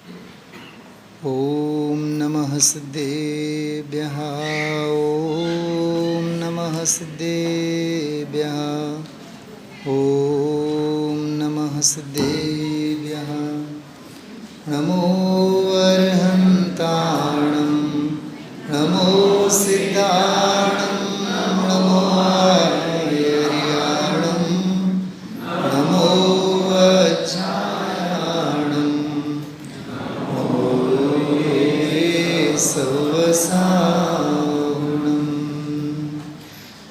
ॐ नमः सिद्धेभ्यः। ॐ नमः सिद्धेभ्यः। ॐ नमः सिद्धेभ्यः। नमो अर्हन्ताणं नमो सिद्धाणं नमो आर्याणं नमो वज्राणं नमो सर्वसाहुणं।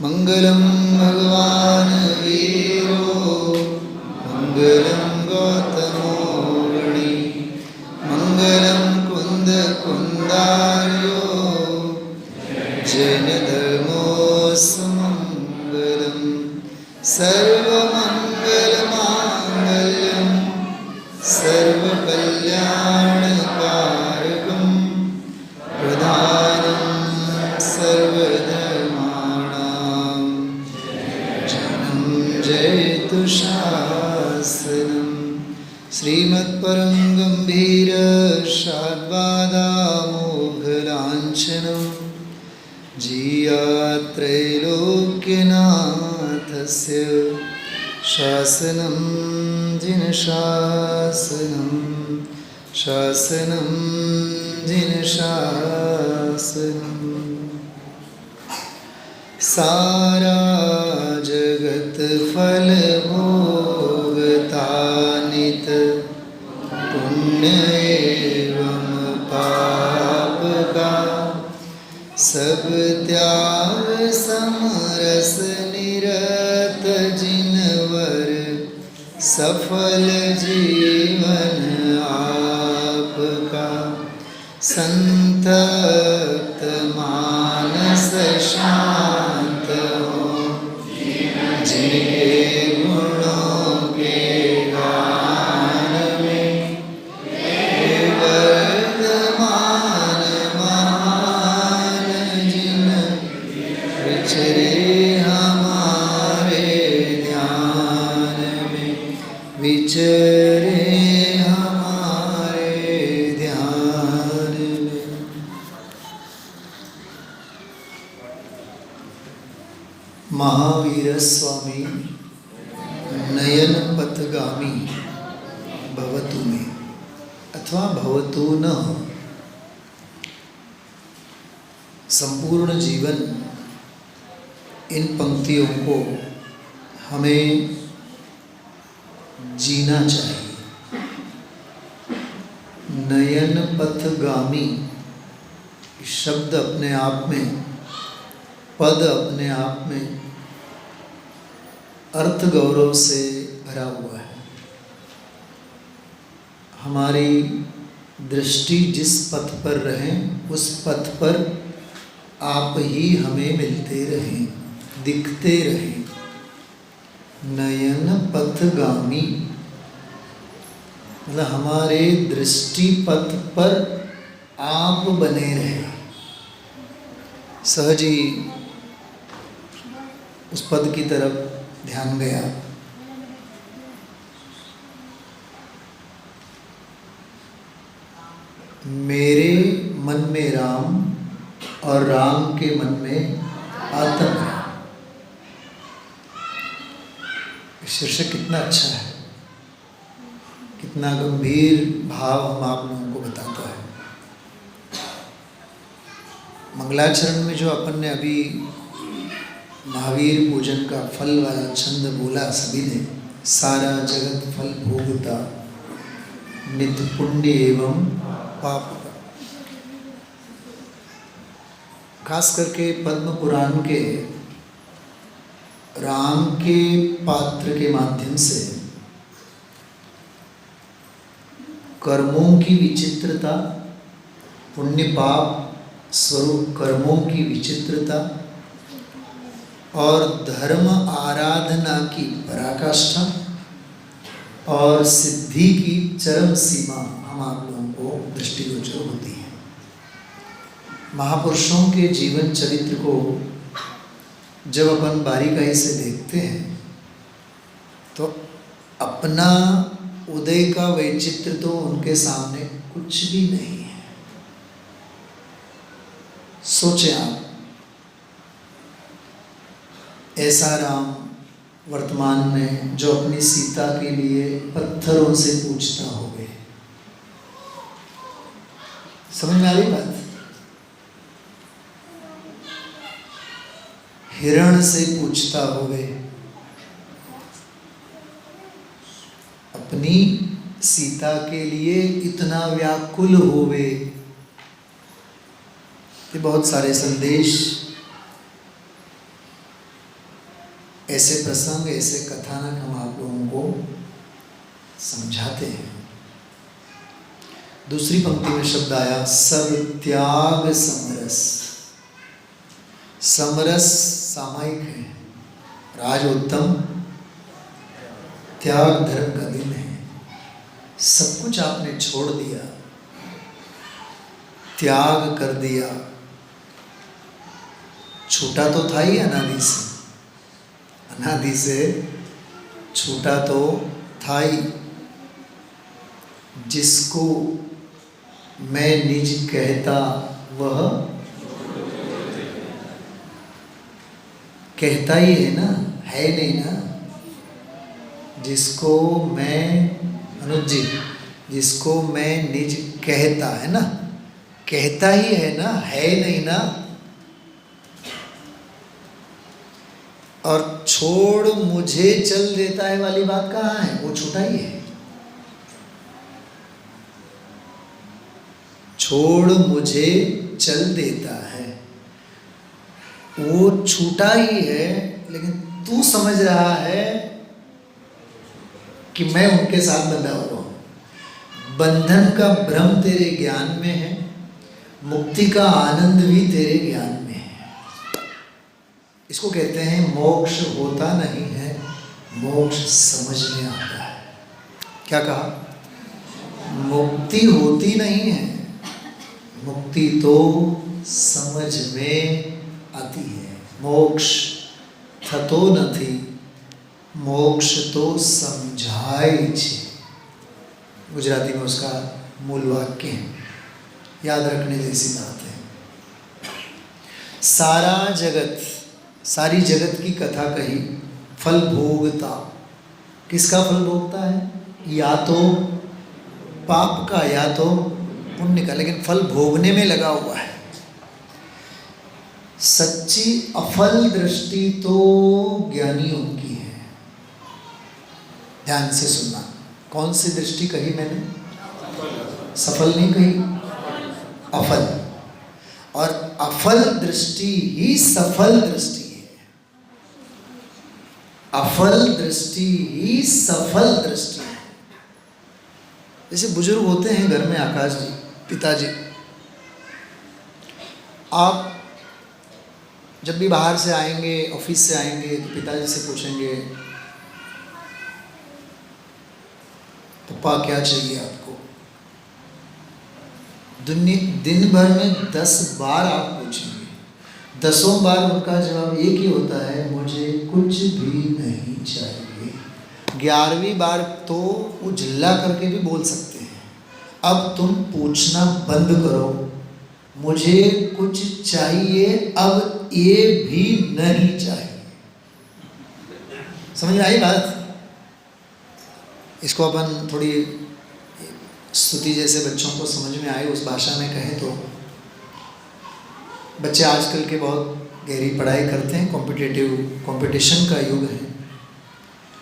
मङ्गलं भगवान् वीरो मङ्गलं गौतमो गणी मङ्गलं कुन्दकुन्दार्यो जैनधर्मोऽसुमङ्गलं सर्वमङ्गलमाङ्गल्यं सर्वकल्याणकारकं प्रधानं सर्वधर्माणां जनं जयतु शासनं। श्रीमत्परं गम्भीरशाद्वादामोघलाञ्छनं जियात्रैलोक्यनाथस्य शासनं जिनशासनं शासनं जिनशासनं। सारा जगत फल भोगतानित पुण्य एवं पाप का सब त्याग समरस निरत जिनवर सफल जीवन आपका। संतप्त मानस शांत हो जिनके गुणों के गान में वर्तमान महान जिन विचरे हमारे ध्यान में विचरे हमारे ध्यान में। महावीर स्वामी नयन पथगामी भवतु में अथवा भवतु न। संपूर्ण जीवन इन पंक्तियों को हमें जीना चाहिए। नयन पथगामी शब्द अपने आप में, पद अपने आप में अर्थ गौरव से भरा हुआ है। हमारी दृष्टि जिस पथ पर रहें उस पथ पर आप ही हमें मिलते रहें, दिखते रहें। नयन पथगामी मतलब हमारे दृष्टि पथ पर आप बने रहें। सहज ही उस पद की तरफ ध्यान गया। मेरे मन में राम और राम के मन में आत्म है। शीर्षक कितना अच्छा है, कितना गंभीर भाव हम आप लोगों को बताता है। मंगलाचरण में जो अपन ने अभी महावीर पूजन का फल वाला छंद बोला सभी ने, सारा जगत फल भोगता नित्य पुण्य एवं पाप का। खास करके पद्म पुराण के राम के पात्र के माध्यम से कर्मों की विचित्रता, पुण्य पाप स्वरूप कर्मों की विचित्रता और धर्म आराधना की पराकाष्ठा और सिद्धि की चरम सीमा हम आप लोगों को दृष्टिगोचर होती है। महापुरुषों के जीवन चरित्र को जब अपन बारीकाई से देखते हैं तो अपना उदय का वैचित्र तो उनके सामने कुछ कुछ भी नहीं है। सोचें आप, ऐसा राम वर्तमान में जो अपनी सीता के लिए पत्थरों से पूछता होवे। समझ में आ रही बात? हिरण से पूछता होवे, अपनी सीता के लिए इतना व्याकुल होवे। ये बहुत सारे संदेश, ऐसे प्रसंग, ऐसे कथानक हम आप लोगों को समझाते हैं। दूसरी पंक्ति में शब्द आया सब त्याग समरस। समरस सामायिक है, राजोत्तम त्याग धर्म का दिन है। सब कुछ आपने छोड़ दिया, त्याग कर दिया। छूटा तो था ही अनादि से, अनादि से छूटा तो था ही। जिसको मैं निज कहता वह कहता ही है ना, है नहीं ना। जिसको मैं, अनुज जी, जिसको मैं निज कहता है ना, कहता ही है ना, है नहीं ना। और छोड़ मुझे चल देता है वाली बात कहाँ है? वो छूटा ही है। छोड़ मुझे चल देता है, वो छूटा ही है। लेकिन तू समझ रहा है कि मैं उनके साथ बंधा हुआ हूं। बंधन का भ्रम तेरे ज्ञान में है, मुक्ति का आनंद भी तेरे ज्ञान में है। इसको कहते हैं मोक्ष होता नहीं है, मोक्ष समझ में आता है। क्या कहा? मुक्ति होती नहीं है, मुक्ति तो समझ में आती है। मोक्ष थतो નથી, मोक्ष तो समझाय छे। गुजराती में उसका मूल वाक्य है, याद रखने जैसी बात है। सारा जगत, सारी जगत की कथा कही, फल भोगता। किसका फल भोगता है? या तो पाप का या तो पुण्य का, लेकिन फल भोगने में लगा हुआ है। सच्ची अफल दृष्टि तो ज्ञानियों की है। ध्यान से सुनना, कौन सी दृष्टि कही मैंने? सफल नहीं कही, अफल। और अफल दृष्टि ही सफल दृष्टि है। अफल दृष्टि ही सफल दृष्टि है। जैसे बुजुर्ग होते हैं घर में, आकाश जी, पिताजी, आप जब भी बाहर से आएंगे, ऑफिस से आएंगे, तो पिताजी से पूछेंगे पप्पा क्या चाहिए आपको? दिन भर में 10 बार आप पूछेंगे, 10 बार उनका जवाब एक ही होता है, मुझे कुछ भी नहीं चाहिए। 11वीं बार तो वो चिल्ला करके भी बोल सकते हैं, अब तुम पूछना बंद करो, मुझे कुछ चाहिए, अब ये भी नहीं चाहिए। समझ में आई बात? इसको अपन थोड़ी स्तुति जैसे बच्चों को समझ में आए उस भाषा में कहें तो, बच्चे आजकल के बहुत गहरी पढ़ाई करते हैं, कंपटीशन का युग है।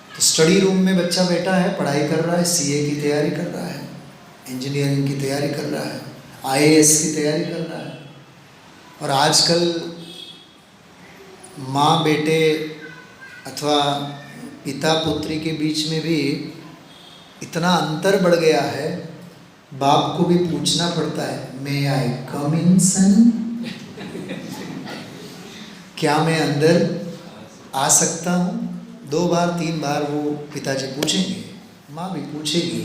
तो स्टडी रूम में बच्चा बैठा है, पढ़ाई कर रहा है, सीए की तैयारी कर रहा है, इंजीनियरिंग की तैयारी कर रहा है, आईएएस की तैयारी कर रहा है। और आजकल माँ बेटे अथवा पिता पुत्री के बीच में भी इतना अंतर बढ़ गया है, बाप को भी पूछना पड़ता है, मे आई कम इन सन? क्या मैं अंदर आ सकता हूँ? 2 बार 3 बार वो पिताजी पूछेंगे, माँ भी पूछेगी।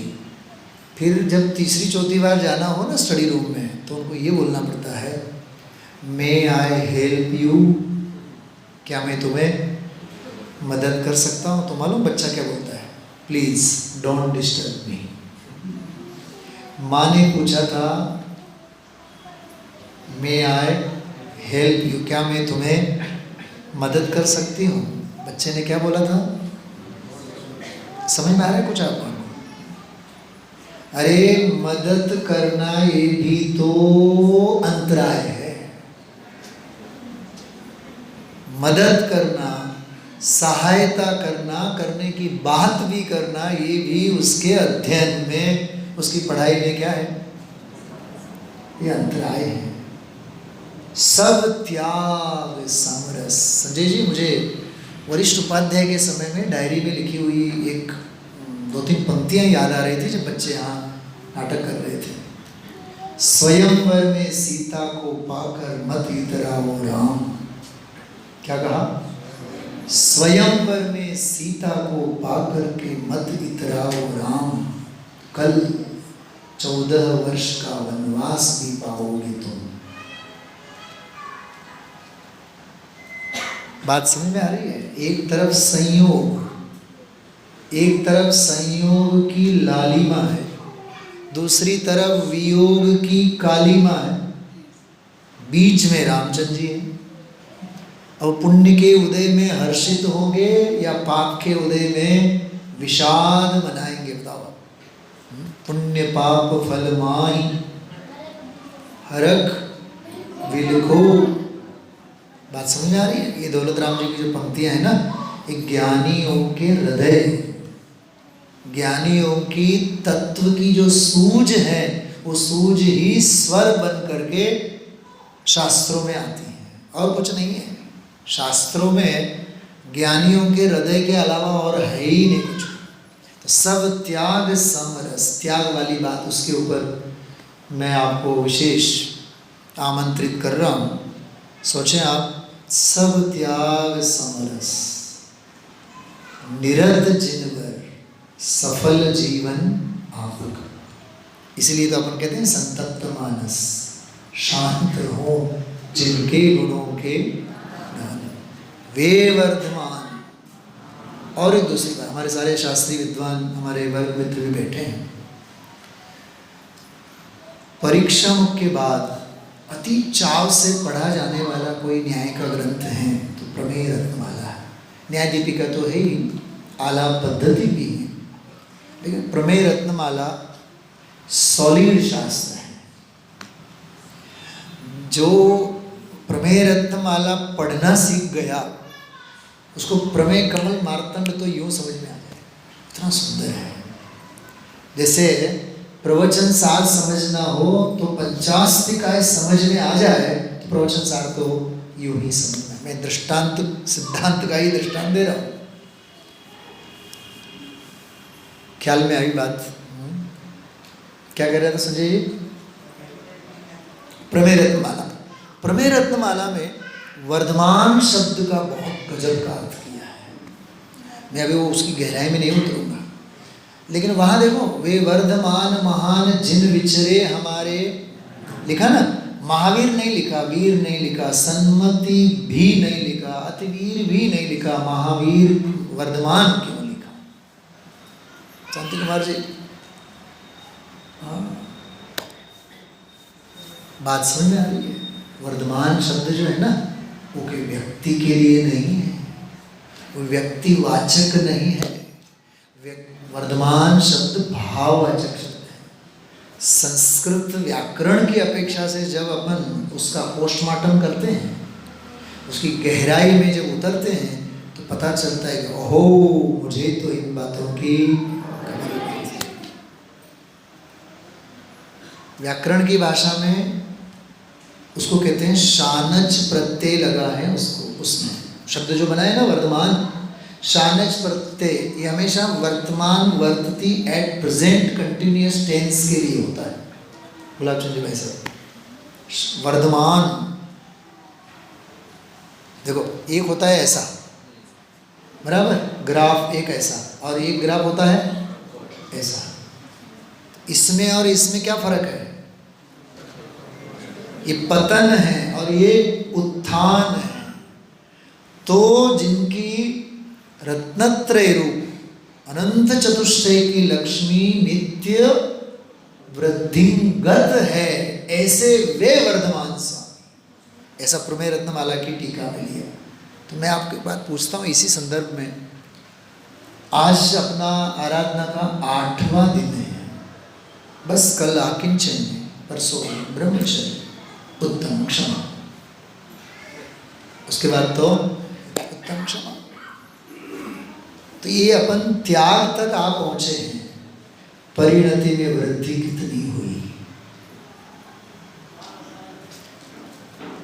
फिर जब तीसरी चौथी बार जाना हो ना स्टडी रूम में, तो उनको ये बोलना पड़ता है, मे आई हेल्प यू? क्या मैं तुम्हें मदद कर सकता हूँ? तो मालूम बच्चा क्या बोलता है? Please don't disturb me. माँ ने पूछा था, मे आई हेल्प यू, क्या मैं तुम्हें मदद कर सकती हूँ? बच्चे ने क्या बोला था? समझ में आ रहा है कुछ आपको? अरे मदद करना ये भी तो अंतराय है। मदद करना, सहायता करना, करने की बात भी करना, ये भी उसके अध्ययन में, उसकी पढ़ाई में क्या है? ये अंतराय है। सब त्याग समरस। संजय जी, मुझे वरिष्ठ उपाध्याय के समय में डायरी में लिखी हुई एक 2-3 पंक्तियां याद आ रही थी जब बच्चे यहाँ नाटक कर रहे थे। स्वयंवर में सीता को पाकर मत इतराओ राम। क्या कहा? स्वयंवर में सीता को पाकर के मत इतराओ राम, कल 14 वर्ष का वनवास भी पाओगे तुम। बात समझ में आ रही है? एक तरफ संयोग की लालिमा है, दूसरी तरफ वियोग की कालिमा है, बीच में रामचंद्र जी हैं। और पुण्य के उदय में हर्षित होंगे या पाप के उदय में विषाद मनाएंगे? बताओ। पुण्य पाप फल माई हरख विलखो। बात समझ में आ रही है? ये दौलत राम जी की जो पंक्तियां हैं ना, एक ज्ञानियों के हृदय, ज्ञानियों की तत्व की जो सूझ है, वो सूझ ही स्वर बन करके शास्त्रों में आती है, और कुछ नहीं है। शास्त्रों में ज्ञानियों के हृदय के अलावा और है ही नहीं कुछ। तो सब त्याग समरस, त्याग वाली बात, उसके ऊपर मैं आपको विशेष आमंत्रित कर रहा हूँ। सोचें आप, सब त्याग समरस, निरत जिनवर सफल जीवन आपका। इसलिए तो अपन कहते हैं संतप्त मानस, शांत हो जिनके गुणों के ज्ञान, वे वर्धमान। और एक दूसरी बात, हमारे सारे शास्त्रीय विद्वान, हमारे वर्ग मित्र भी बैठे हैं। परीक्षा के बाद अति चाव से पढ़ा जाने वाला कोई न्याय का ग्रंथ है तो प्रमेय रत्नमाला है। न्याय दीपिका तो है ही, आलाप पद्धति भी है, लेकिन प्रमेय रत्नमाला सॉलिड शास्त्र है। जो प्रमेय रत्नमाला पढ़ना सीख गया, उसको प्रमेय कमल मार्तंड तो यूं समझ में आ जाए, इतना सुंदर है। जैसे प्रवचन सार समझना हो तो पंचास्तिकाय समझ में आ जाए तो प्रवचन सार तो यूं ही समझना। मैं दृष्टांत, सिद्धांत का ही दृष्टांत दे रहा हूं। ख्याल में आई बात? क्या कह रहा था संजय जी? प्रमेय रत्नमाला। प्रमेय रत्नमाला में वर्धमान शब्द का बहुत गजब का अर्थ किया है। मैं अभी वो उसकी गहराई में नहीं उतरूंगा, लेकिन वहां देखो, वे वर्धमान महान जिन विचरे हमारे, लिखा ना, महावीर नहीं लिखा, वीर नहीं लिखा, सन्मति भी नहीं लिखा, अतिवीर भी नहीं लिखा, महावीर वर्धमान क्यों लिखा? शांति कुमार जी, हाँ, बात समझ में आ रही है? वर्धमान शब्द जो है ना, वो कोई व्यक्ति के लिए नहीं है, वो व्यक्तिवाचक नहीं है। वर्धमान शब्द भाववाचक शब्द है। संस्कृत व्याकरण की अपेक्षा से जब अपन उसका पोस्टमार्टम करते हैं, उसकी गहराई में जब उतरते हैं, तो पता चलता है कि ओहो, मुझे तो इन बातों की खबर नहीं थी। व्याकरण की भाषा में उसको कहते हैं शानच प्रत्यय लगा है, उसको, उसने शब्द जो बना है ना वर्धमान, शानच प्रत्यय, ये हमेशा वर्तमान, वर्तती, एट प्रेजेंट कंटिन्यूअस टेंस के लिए होता है। गुलाब चंद जी भाई साहब, वर्धमान देखो, एक होता है ऐसा, बराबर, ग्राफ एक ऐसा, और एक ग्राफ होता है ऐसा। इसमें और इसमें क्या फर्क है? ये पतन है और ये उत्थान है। तो जिनकी रत्नत्रय रूप अनंत चतुष्टय की लक्ष्मी नित्य वृद्धिंगत है ऐसे वे वर्धमान स्वामी। ऐसा प्रमेय रत्नमाला की टीका में लिया। तो मैं आपको एक बात पूछता हूँ इसी संदर्भ में, आज अपना आराधना का 8वां दिन है, बस कल आकिंचन है, परसों ब्रह्मचर्य, उत्तम क्षमा, उसके बाद तो उत्तम क्षमा। तो ये अपन त्याग तक आप पहुंचे हैं, परिणति में वृद्धि कितनी हुई,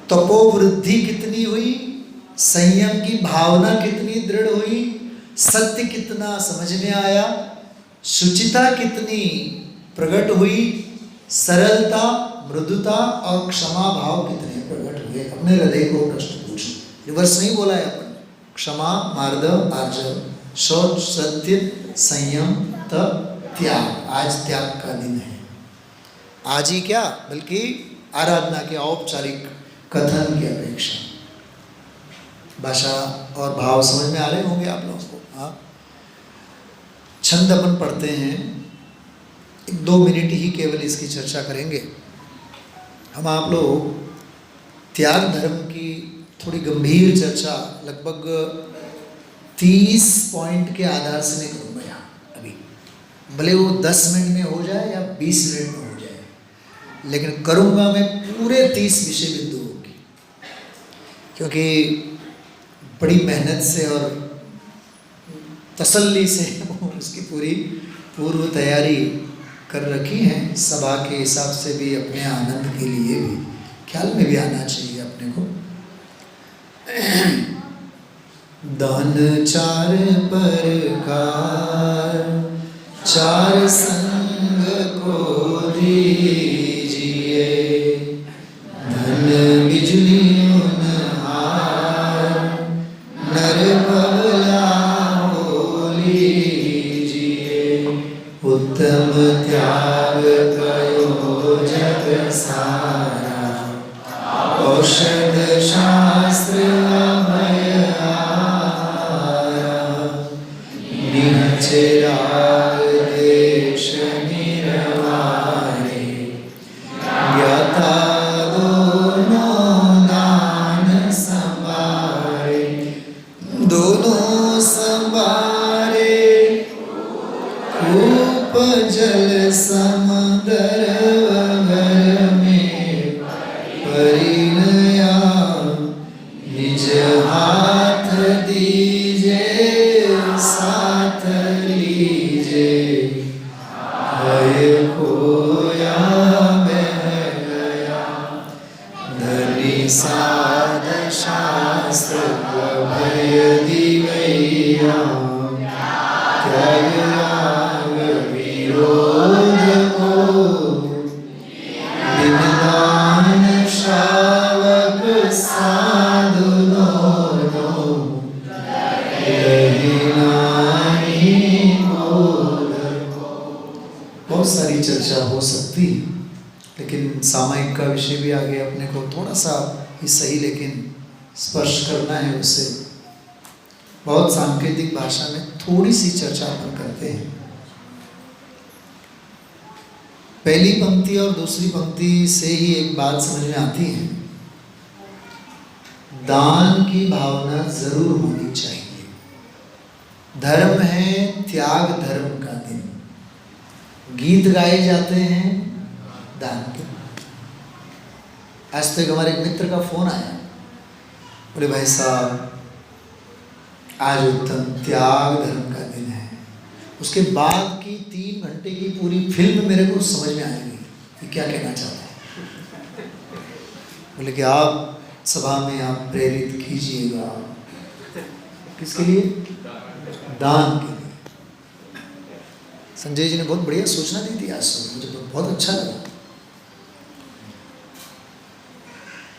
तपोवृद्धि कितनी हुई, संयम की भावना कितनी दृढ़ हुई, सत्य कितना समझ में आया, शुचिता कितनी प्रकट हुई, सरलता, मृदुता और क्षमा भाव कितने प्रकट हुए। अपने हृदय को प्रश्न पूछो, रिवर्स नहीं बोला है अपन। क्षमा, मार्दव, आर्जव, शौच, सत्य, संयम, तप, त्याग। आज त्याग का दिन है। आज ही क्या, बल्कि आराधना के औपचारिक कथन की अपेक्षा। भाषा और भाव समझ में आ रहे होंगे आप लोगों को। हाँ, छंद अपन पढ़ते हैं, 1-2 मिनट ही केवल इसकी चर्चा करेंगे। हम आप लोग त्याग धर्म की थोड़ी गंभीर चर्चा लगभग 30 पॉइंट के आधार से नहीं करूँगा यहाँ अभी, भले वो 10 मिनट में हो जाए या 20 मिनट में हो जाए, लेकिन करूँगा मैं पूरे 30 विषय बिंदुओं की, क्योंकि बड़ी मेहनत से और तसल्ली से उसकी पूरी पूर्व तैयारी कर रखी है। सभा के हिसाब से भी, अपने आनंद के लिए भी, ख्याल में भी आना चाहिए अपने को। दान 4 प्रकार, 4 संग को दीजिए, धन बिजली नर बगला हो लीजिए, उत्तम त्याग कयो जग सारा, औषध शास्त्र अभय आहारा, निचराग देश निर्वाणे, ज्ञाता दोनों दान संभारे, दोनों संभारे, रूप जल समंदर भर में परिणया, निज हाथ दीजे साथ लीजे, भय खोया बह गया, धनी साध शास्त्र भय दिवैया, त्याग राग विरोध को, निदान श्रावक साधु दोनों, यही नाहीं बोध को। बहुत सारी चर्चा हो सकती, लेकिन सामायिक का विषय भी आगे अपने को थोड़ा सा ही सही लेकिन स्पर्श करना है उसे। बहुत सांकेतिक भाषा में थोड़ी सी चर्चा अपन करते हैं। पहली पंक्ति और दूसरी पंक्ति से ही एक बात समझ में आती है, दान की भावना जरूर होनी चाहिए। धर्म है त्याग धर्म का दिन, गीत गाए जाते हैं दान के। आज तक हमारे एक मित्र का फोन आया, बोले भाई साहब आज उत्तम त्याग धर्म का दिन है। उसके बाद की 3 घंटे की पूरी फिल्म मेरे को समझ में आएगी कि क्या कहना चाहता है। बोले कि आप सभा में आप प्रेरित कीजिएगा, किसके लिए? दान के लिए। संजय जी ने बहुत बढ़िया सूचना दी थी आज सुबह, मुझे बहुत अच्छा लगा।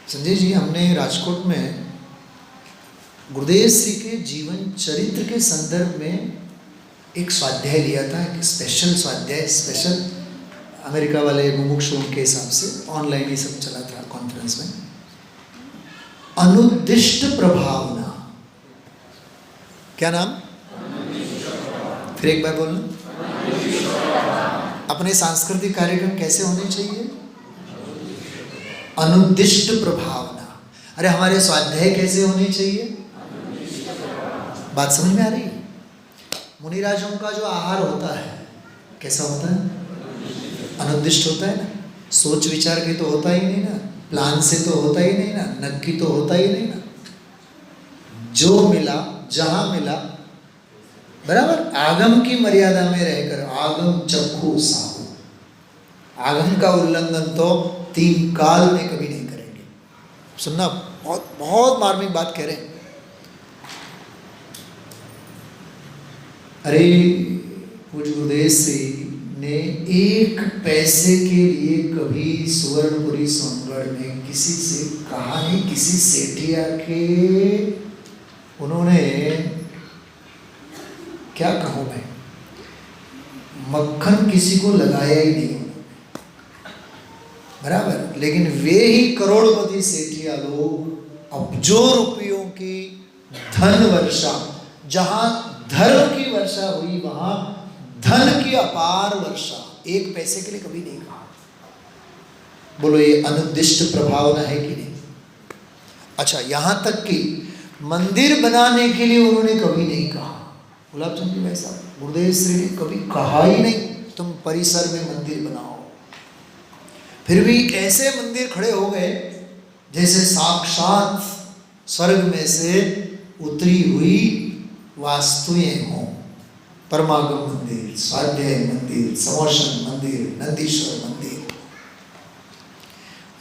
संजय जी, हमने राजकोट में गुरुदेव श्री के जीवन चरित्र के संदर्भ में एक स्वाध्याय लिया था, एक स्पेशल स्वाध्याय, स्पेशल अमेरिका वाले मुमुक्षुओं के हिसाब से ऑनलाइन ही सब चला था कॉन्फ्रेंस में। अनुदिष्ट प्रभावना, क्या नाम? फिर एक बार बोलना। अपने सांस्कृतिक कार्यक्रम कैसे होने चाहिए? अनुद्दिष्ट प्रभावना। अरे हमारे स्वाध्याय कैसे होने चाहिए? बात समझ में आ रही है? मुनिराजों का जो आहार होता है कैसा होता है? अनुद्दिष्ट होता है ना। सोच विचार के तो होता ही नहीं ना, प्लान से तो होता ही नहीं ना, नक्की तो होता ही नहीं ना। जो मिला जहां मिला, बराबर आगम की मर्यादा में रहकर, आगम चक्षु साहू, आगम का उल्लंघन तो 3 काल में कभी नहीं करेंगे। सुनना, बहुत बहुत मार्मिक बात कह रहे हैं। अरे पूज्य गुरुदेव श्री ने 1 पैसे के लिए कभी सुवर्णपुरी सोनगढ़ में किसी से कहा नहीं, किसी सेठिया के उन्होंने क्या कहूँ मैं, मक्खन किसी को लगाया ही नहीं, बराबर। लेकिन वे ही करोड़पति सेठिया लोग अब्जों रुपयों की धन वर्षा, जहां धर्म की वर्षा हुई वहां धन की अपार वर्षा 1 पैसे के लिए कभी नहीं कहा। बोलो ये अनुद्दिष्ट प्रभावना है कि नहीं? अच्छा, यहां तक कि मंदिर बनाने के लिए उन्होंने कभी नहीं कहा। गुलाब चंद जी भाई साहब, गुरुदेव श्री ने कभी कहा ही नहीं तुम परिसर में मंदिर बनाओ। फिर भी ऐसे मंदिर खड़े हो गए जैसे साक्षात स्वर्ग में से उतरी हुई वास्तुएं हों। परमागम मंदिर, स्वाध्याय मंदिर, समोशन मंदिर, नंदीश्वर मंदिर,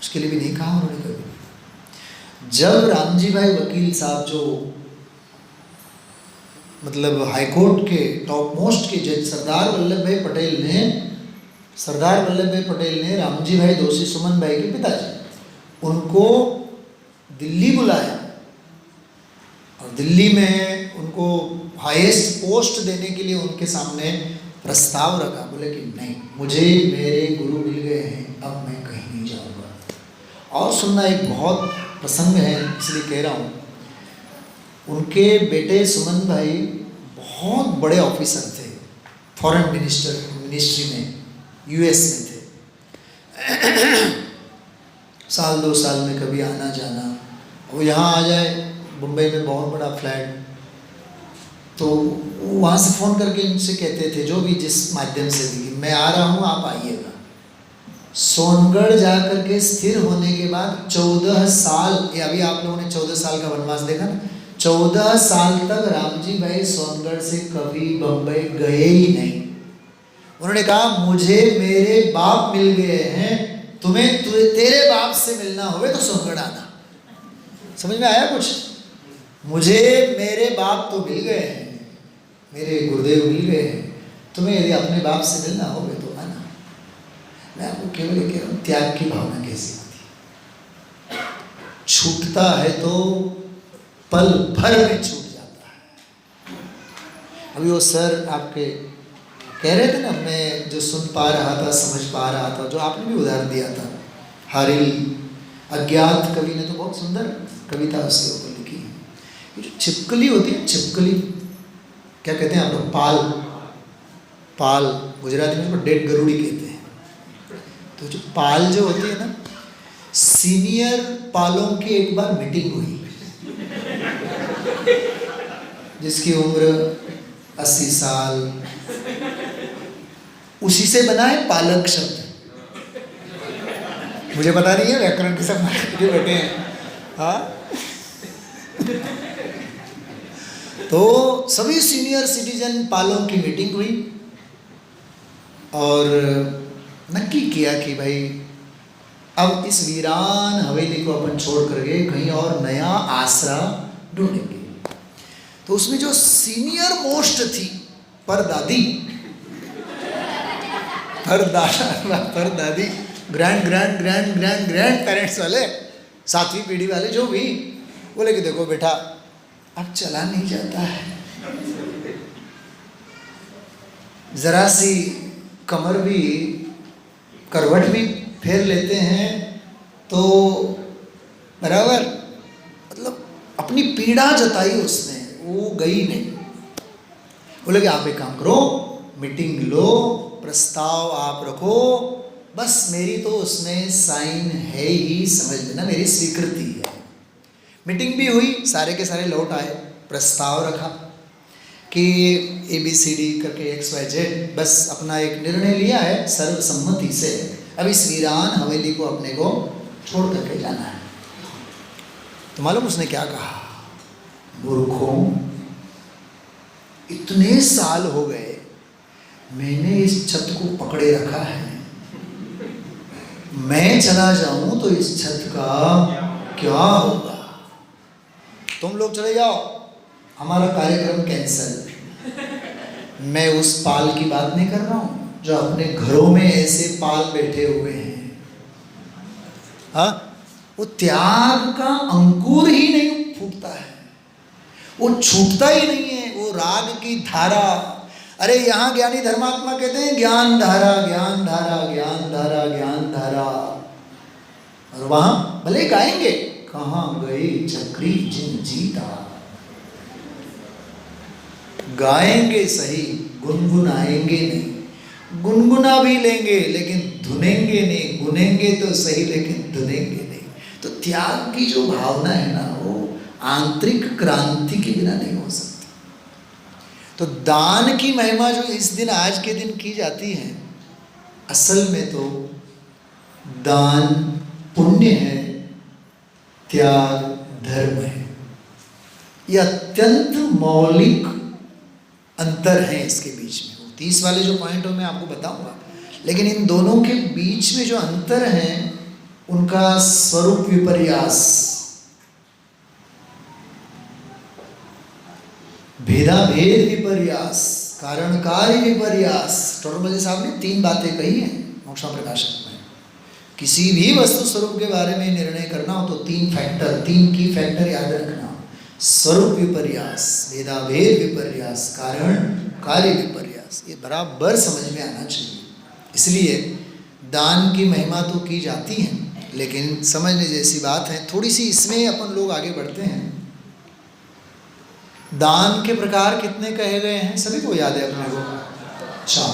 उसके लिए भी नहीं कहा उन्होंने कभी। जब रामजी भाई वकील साहब, जो मतलब हाईकोर्ट के टॉप मोस्ट के जज सरदार वल्लभ भाई पटेल ने रामजी भाई दोषी सुमन भाई के पिताजी, उनको दिल्ली बुलाया और दिल्ली में उनको हाईएस्ट पोस्ट देने के लिए उनके सामने प्रस्ताव रखा। बोले कि नहीं, मुझे मेरे गुरु मिल गए हैं, अब मैं कहीं नहीं जाऊंगा। और सुनना, एक बहुत प्रसंग है इसलिए कह रहा हूँ। उनके बेटे सुमन भाई बहुत बड़े ऑफिसर थे, फॉरेन मिनिस्ट्री में, यूएस में थे। साल 2 साल में कभी आना जाना। वो यहाँ आ जाए, मुंबई में बहुत बड़ा फ्लैट, तो वहाँ से फ़ोन करके इनसे कहते थे, जो भी जिस माध्यम से भी, मैं आ रहा हूँ, आप आइएगा। सोनगढ़ जा कर के स्थिर होने के बाद 14 साल, ये अभी आप लोगों ने 14 साल का वनवास देखा ना, 14 साल तक रामजी भाई सोनगढ़ से कभी बम्बई गए ही नहीं। उन्होंने कहा मुझे मेरे बाप मिल गए हैं, तुम्हें तेरे बाप से मिलना होवे तो सोनगढ़ आना। समझ में आया कुछ? मुझे मेरे बाप तो मिल गए हैं, मेरे गुरुदेव मिल गए हैं, तुम्हें यदि अपने बाप से मिलना होवे तो आना। मैं आपको केवल ये कह रहा हूँ, त्याग की भावना कैसी होती है। छूटता है तो पल भर में छूट जाता है। अभी वो सर आपके कह रहे थे ना, मैं जो सुन पा रहा था, समझ पा रहा था, जो आपने भी उदाहरण दिया था, हारिल अज्ञात कवि ने तो बहुत सुंदर कविता उसके ऊपर लिखी है। ये जो छिपकली होती है, छिपकली क्या कहते हैं आप लोग? पाल, गुजराती में उसको डेड गरुड़ी कहते हैं। तो जो पाल जो होती है ना, सीनियर पालों की एक बार मीटिंग हुई, जिसकी उम्र 80 साल, उसी से बना है पालक शब्द। मुझे पता नहीं है, व्याकरण के सब बैठे हैं। हाँ, तो सभी सीनियर सिटीजन पालों की मीटिंग हुई और नक्की किया कि भाई अब इस वीरान हवेली को अपन छोड़ करके कहीं और नया आसरा ढूंढेंगे। तो उसमें जो सीनियर मोस्ट थी, परदादी, ग्रैंड पेरेंट्स वाले, 7वीं पीढ़ी वाले जो भी, बोले कि देखो बेटा, अब चला नहीं जाता है, जरा सी कमर भी, करवट भी फेर लेते हैं तो बराबर, मतलब अपनी पीड़ा जताई उसने, वो गई नहीं। बोले कि आप एक काम करो, मीटिंग लो, प्रस्ताव आप रखो, बस मेरी तो उसमें साइन है ही, समझ लेना मेरी स्वीकृति है। मीटिंग भी हुई, सारे के सारे लौट आए, प्रस्ताव रखा कि ABCD करके XYZ, बस अपना एक निर्णय लिया है सर्वसम्मति से, अब इस वीरान हवेली को अपने को छोड़ करके जाना है। तो मालूम उसने क्या कहा? मूर्खों, इतने साल हो गए मैंने इस छत को पकड़े रखा है, मैं चला जाऊं तो इस छत का क्या होगा? तुम लोग चले जाओ, हमारा कार्यक्रम कैंसल। मैं उस पाल की बात नहीं कर रहा हूं जो अपने घरों में ऐसे पाल बैठे हुए हैं। हाँ, वो त्याग का अंकुर ही नहीं फूटता है, वो छूटता ही नहीं है, वो राग की धारा। अरे यहाँ ज्ञानी धर्मात्मा कहते हैं ज्ञान धारा, ज्ञान धारा, ज्ञान धारा, ज्ञान धारा, और वहां भले गाएंगे कहाँ गए चक्री जिन जीता, गाएंगे सही, गुनगुनाएंगे नहीं। गुनगुना भी लेंगे लेकिन धुनेंगे नहीं, गुनेंगे तो सही लेकिन धुनेंगे नहीं। तो त्याग की जो भावना है ना, वो आंतरिक क्रांति के बिना नहीं हो सकती। तो दान की महिमा जो इस दिन, आज के दिन की जाती है, असल में तो दान पुण्य है, त्याग धर्म है। ये अत्यंत मौलिक अंतर है इसके बीच में। 30 वाले जो पॉइंट हो मैं आपको बताऊंगा, लेकिन इन दोनों के बीच में जो अंतर है उनका स्वरूप विपर्यास, भेदाभेद विपर्यास, कारण कार्य विपर्यास। टोरमल साहब ने 3 बातें कही हैं मोक्षा प्रकाशक में। किसी भी वस्तु स्वरूप के बारे में निर्णय करना हो तो 3 की फैक्टर याद रखना। स्वरूप विपर्यास, भेदाभेद विपर्यास, कारण कार्य विपर्यास, ये बराबर समझ में आना चाहिए। इसलिए दान की महिमा तो की जाती है, लेकिन समझने जैसी बात है थोड़ी सी, इसमें अपन लोग आगे बढ़ते हैं। दान के प्रकार कितने कहे गए हैं सभी को याद है अपने को? 4।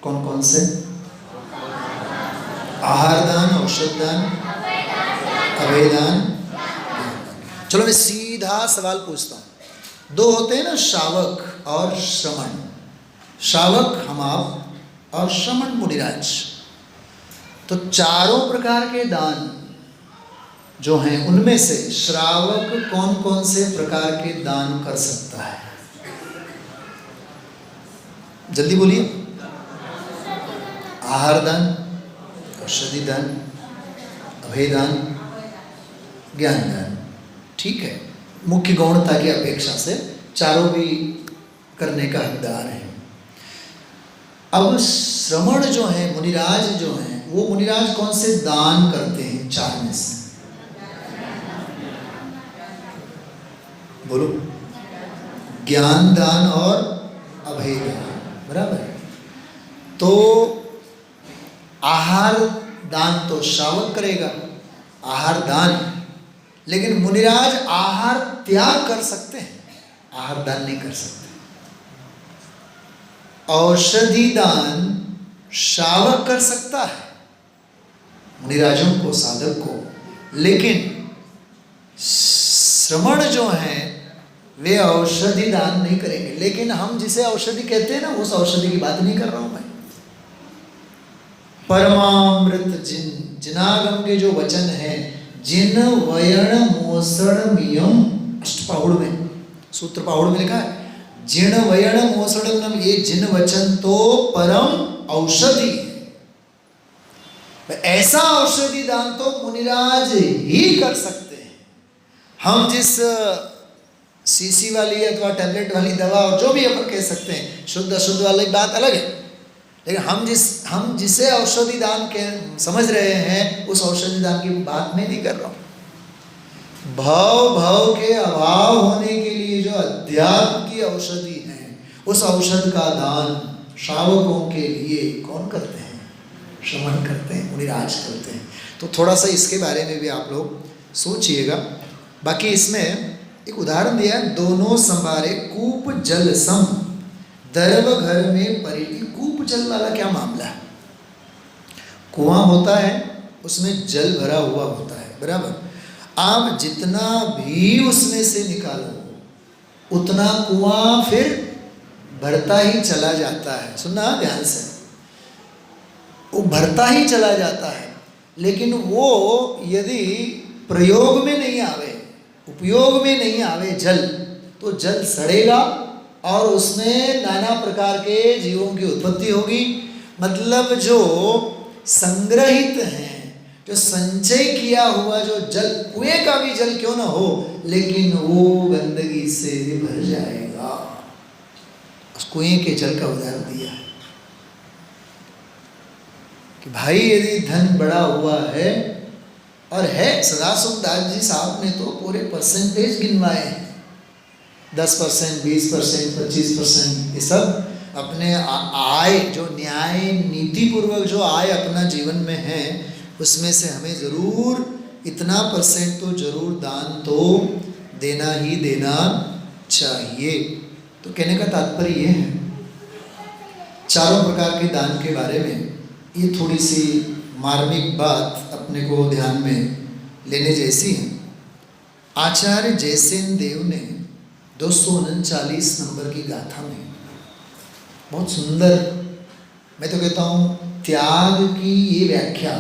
कौन कौन से? आहार दान, औषध दान, अभय दान। चलो मैं सीधा सवाल पूछता हूँ। 2 होते हैं ना, शावक और श्रमण। शावक हम आप और श्रमण मुनिराज। तो चारों प्रकार के दान जो हैं उनमें से श्रावक कौन कौन से प्रकार के दान कर सकता है? जल्दी बोलिए। आहार दान, औषधि दान, अभय दान, ज्ञान दान। ठीक है, मुख्य गौणता की अपेक्षा से चारों भी करने का हकदार है। अब श्रमण जो है, मुनिराज जो हैं, वो मुनिराज कौन से दान करते हैं 4 में से? बोलो। ज्ञान दान और अभय दान, बराबर। तो आहार दान तो श्रावक करेगा, आहार दान, लेकिन मुनिराज आहार त्याग कर सकते हैं, आहार दान नहीं कर सकते। औषधि दान श्रावक कर सकता है मुनिराजों को, साधक को, लेकिन श्रमण जो हैं वे औषधि दान नहीं करेंगे। लेकिन हम जिसे औषधि कहते हैं ना, उस औषधि की बात नहीं कर रहा हूं मैं। परमामृत जिनागम के जो वचन है, जिन वयण मोसणमियम, अष्टपाहुड़ में, सूत्र पाहुड़ में लिखा है, जिन वयण मोसणम, ये जिन वचन तो परम औषधि है। ऐसा औषधि दान तो मुनिराज ही कर सकते हैं। हम जिस सीसी वाली अथवा टैबलेट वाली दवा, और जो भी अपन कह सकते हैं, शुद्ध अशुद्ध वाली बात अलग है, लेकिन हम जिसे औषधि दान के समझ रहे हैं, उस औषधि दान की बात मैं नहीं कर रहा हूँ। भाव के अभाव होने के लिए जो अध्यात्म की औषधि है, उस औषध का दान श्रावकों के लिए कौन करते हैं? श्रमण करते हैं, मुनिराज करते हैं। तो थोड़ा सा इसके बारे में भी आप लोग सोचिएगा। बाकी इसमें एक उदाहरण दिया है, दोनों संभारे कूप जल सम, दर्व घर में परिधि। कूप जल वाला क्या मामला है? कुआं होता है, उसमें जल भरा हुआ होता है, बराबर। आप जितना भी उसमें से निकालो उतना कुआं फिर भरता ही चला जाता है। सुनना ध्यान से, वो भरता ही चला जाता है। लेकिन वो यदि प्रयोग में नहीं आवे, उपयोग में नहीं आवे जल, तो जल सड़ेगा और उसमें नाना प्रकार के जीवों की उत्पत्ति होगी। मतलब जो संग्रहित हैं, जो संचय किया हुआ जो जल, कुएं का भी जल क्यों ना हो, लेकिन वो गंदगी से भर जाएगा। उस कुएं के जल का उदाहरण दिया है कि भाई यदि धन बड़ा हुआ है, और है, सदाशिव दास जी साहब ने तो पूरे परसेंटेज गिनवाए हैं, 10%, 20%, 25%, ये सब अपने आय, जो न्याय नीति पूर्वक जो आय अपना जीवन में है, उसमें से हमें ज़रूर इतना % तो ज़रूर दान तो देना ही देना चाहिए। तो कहने का तात्पर्य ये है, चारों प्रकार के दान के बारे में ये थोड़ी सी मार्मिक बात अपने को ध्यान में लेने जैसी है। आचार्य जयसेन देव ने 239 नंबर की गाथा में बहुत सुंदर, मैं तो कहता हूँ त्याग की ये व्याख्या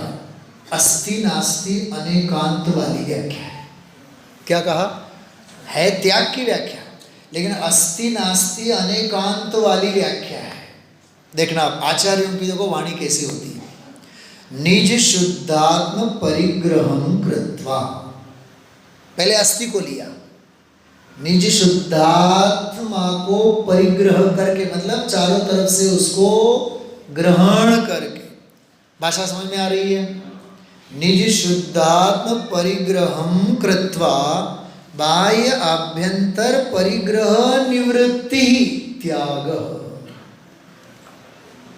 अस्ति नास्ति अनेकांत वाली व्याख्या है। क्या कहा है? त्याग की व्याख्या, लेकिन अस्ति नास्ति अनेकांत वाली व्याख्या है। देखना आप आचार्यों की देखो वाणी कैसी होती है। निज शुद्धात्म परिग्रहम कृत्वा, पहले अस्थि को लिया, निज शुद्धात्मा को परिग्रह करके, मतलब चारों तरफ से उसको ग्रहण करके। भाषा समझ में आ रही है? निज शुद्धात्म परिग्रहम कृत्वा बाह्य आभ्यंतर परिग्रह निवृत्ति त्याग।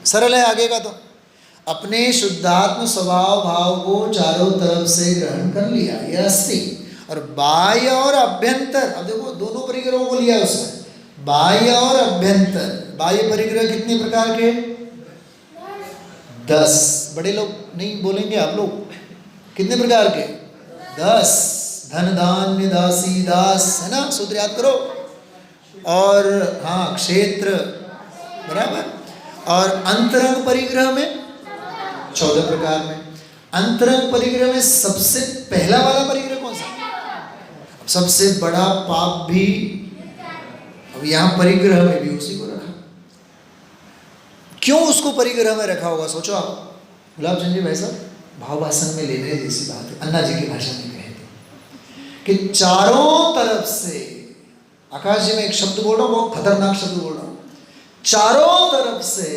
सरल है आगे का। तो अपने शुद्धात्म स्वभाव भाव को चारों तरफ से ग्रहण कर लिया, यह अस्थि। और बाह्य और अभ्यंतर, अब देखो दोनों परिग्रहों को लिया उसमें, बाह्य और अभ्यंतर। बाह्य परिग्रह कितने प्रकार के? 10। बड़े लोग नहीं बोलेंगे, आप लोग कितने प्रकार के? 10। धन धान्य दासी दास, है ना, सूत्र याद करो। और हाँ, क्षेत्र, बराबर। और अंतरंग परिग्रह में 14 प्रकार में। अंतरंग परिग्रह में सबसे पहला वाला परिग्रह कौन सा? सबसे बड़ा पाप भी, अब यहाँ परिग्रह में भी उसी को रखा। क्यों उसको परिग्रह में रखा होगा? सोचो आप। गुलाब चंद जी भाई साहब, भावभाषण में लेने जैसी बात है, अन्ना जी की भाषा में कहे थे कि चारों तरफ से, आकाश जी में एक शब्द बोल रहा हूँ, बहुत खतरनाक शब्द बोल रहा हूँ, चारों तरफ से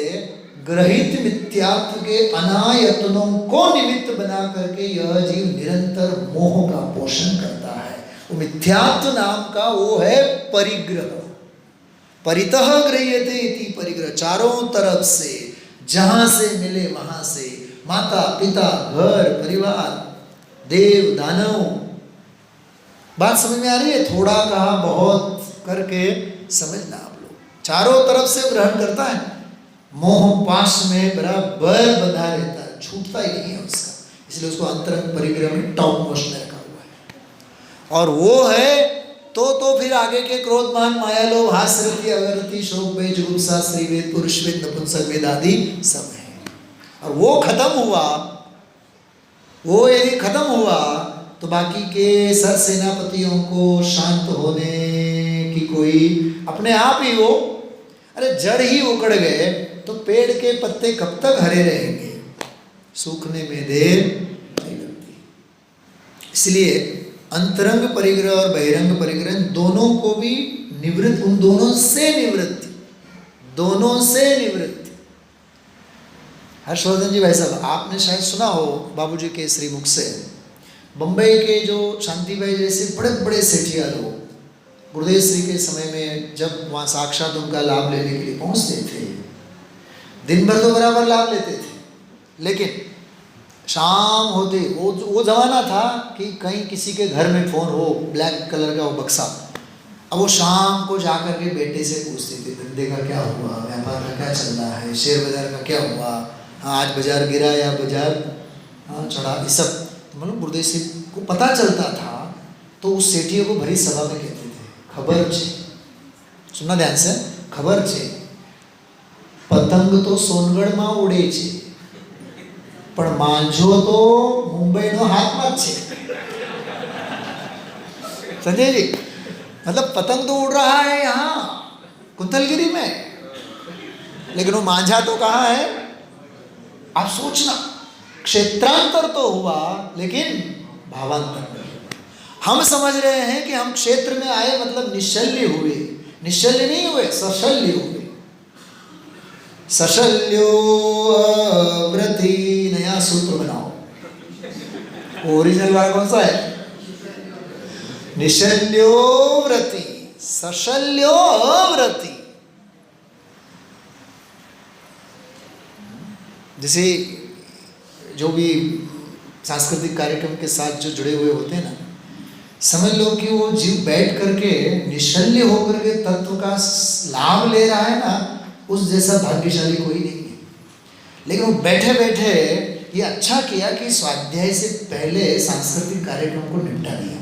ग्रहित मिथ्यात्व के अनायतनों को निमित्त बना करके यह जीव निरंतर मोह का पोषण करता है। वो मिथ्यात्व नाम का वो है परिग्रह। परितः गृह्यते इति परिग्रह। चारों तरफ से, जहां से मिले वहां से, माता पिता, घर परिवार, देव दानव। बात समझ में आ रही है? थोड़ा कहा बहुत करके समझना आप लोग। चारों तरफ से ग्रहण करता है, मोह पाश में बराबर बंधा रहता है, छूटता ही नहीं है उसका। इसलिए उसको अंतरंग परिग्रह में टॉप मोस्ट में रखा हुआ है। और वो है तो फिर आगे के क्रोध मान माया लोभ हास रति अगरति शोक भय जुगुप्सा स्त्री वेद पुरुष वेद नपुंसक वेद आदि सब है। और वो खत्म हुआ, वो यदि खत्म हुआ तो बाकी के सर सेनापतियों को शांत होने की कोई अपने आप ही वो, अरे जड़ ही उखड़ गए तो पेड़ के पत्ते कब तक हरे रहेंगे? सूखने में देर नहीं लगती। इसलिए अंतरंग परिग्रह और बहिरंग परिग्रह दोनों को भी निवृत्त, उन दोनों से निवृत्ति, दोनों से निवृत्ति। हर्षवर्धन जी भाई साहब, आपने शायद सुना हो बाबूजी के श्रीमुख से, बम्बई के जो शांति भाई जैसे बड़े बड़े सेठिया लोग गुरुदेव श्री के समय में जब वहाँ साक्षात उनका लाभ लेने के लिए पहुँचते थे, दिन भर तो बराबर लाभ लेते थे, लेकिन शाम होते वो ज़माना था कि कहीं किसी के घर में फ़ोन हो, ब्लैक कलर का वो बक्सा, अब वो शाम को जा कर के बेटे से पूछती थी, धंधे का क्या हुआ, व्यापार का क्या चल रहा है, शेयर बाजार का क्या हुआ, हाँ आज बाजार गिरा या बाजार हाँ चढ़ा, ये सब मतलब गुरुदेव सिंह को पता चलता था। तो उस सेठियों को भरी सभा में कहते थे, खबर छे, सुनना ध्यान से, खबर छे पतंग तो सोनगढ़ में उड़े छे पण मांझो तो मुंबई नो हाथ में छे। संजय जी, मतलब पतंग तो उड़ रहा है यहाँ कुंतलगिरी में, लेकिन वो मांझा तो कहाँ है। आप सोचना, क्षेत्रांतर तो हुआ लेकिन भावांतर नहीं। हम समझ रहे हैं कि हम क्षेत्र में आए मतलब निश्चल्य हुए, निश्चल्य नहीं हुए, सशल्य हुए। सशल्यो व्रति, नया सूत्र बनाओ, ओरिजिनल वाला कौन सा है, निश्चल्यो व्रति, सशल्यो व्रति। जैसे जो भी सांस्कृतिक कार्यक्रम के साथ जो जुड़े हुए होते हैं ना, समझ लो कि वो जीव बैठ करके निश्चल्य होकर के तत्व का लाभ ले रहा है ना, उस जैसा भाग्यशाली कोई नहीं है। लेकिन वो बैठे बैठे ये अच्छा किया कि स्वाध्याय से पहले सांस्कृतिक कार्यक्रम को निपटा दिया,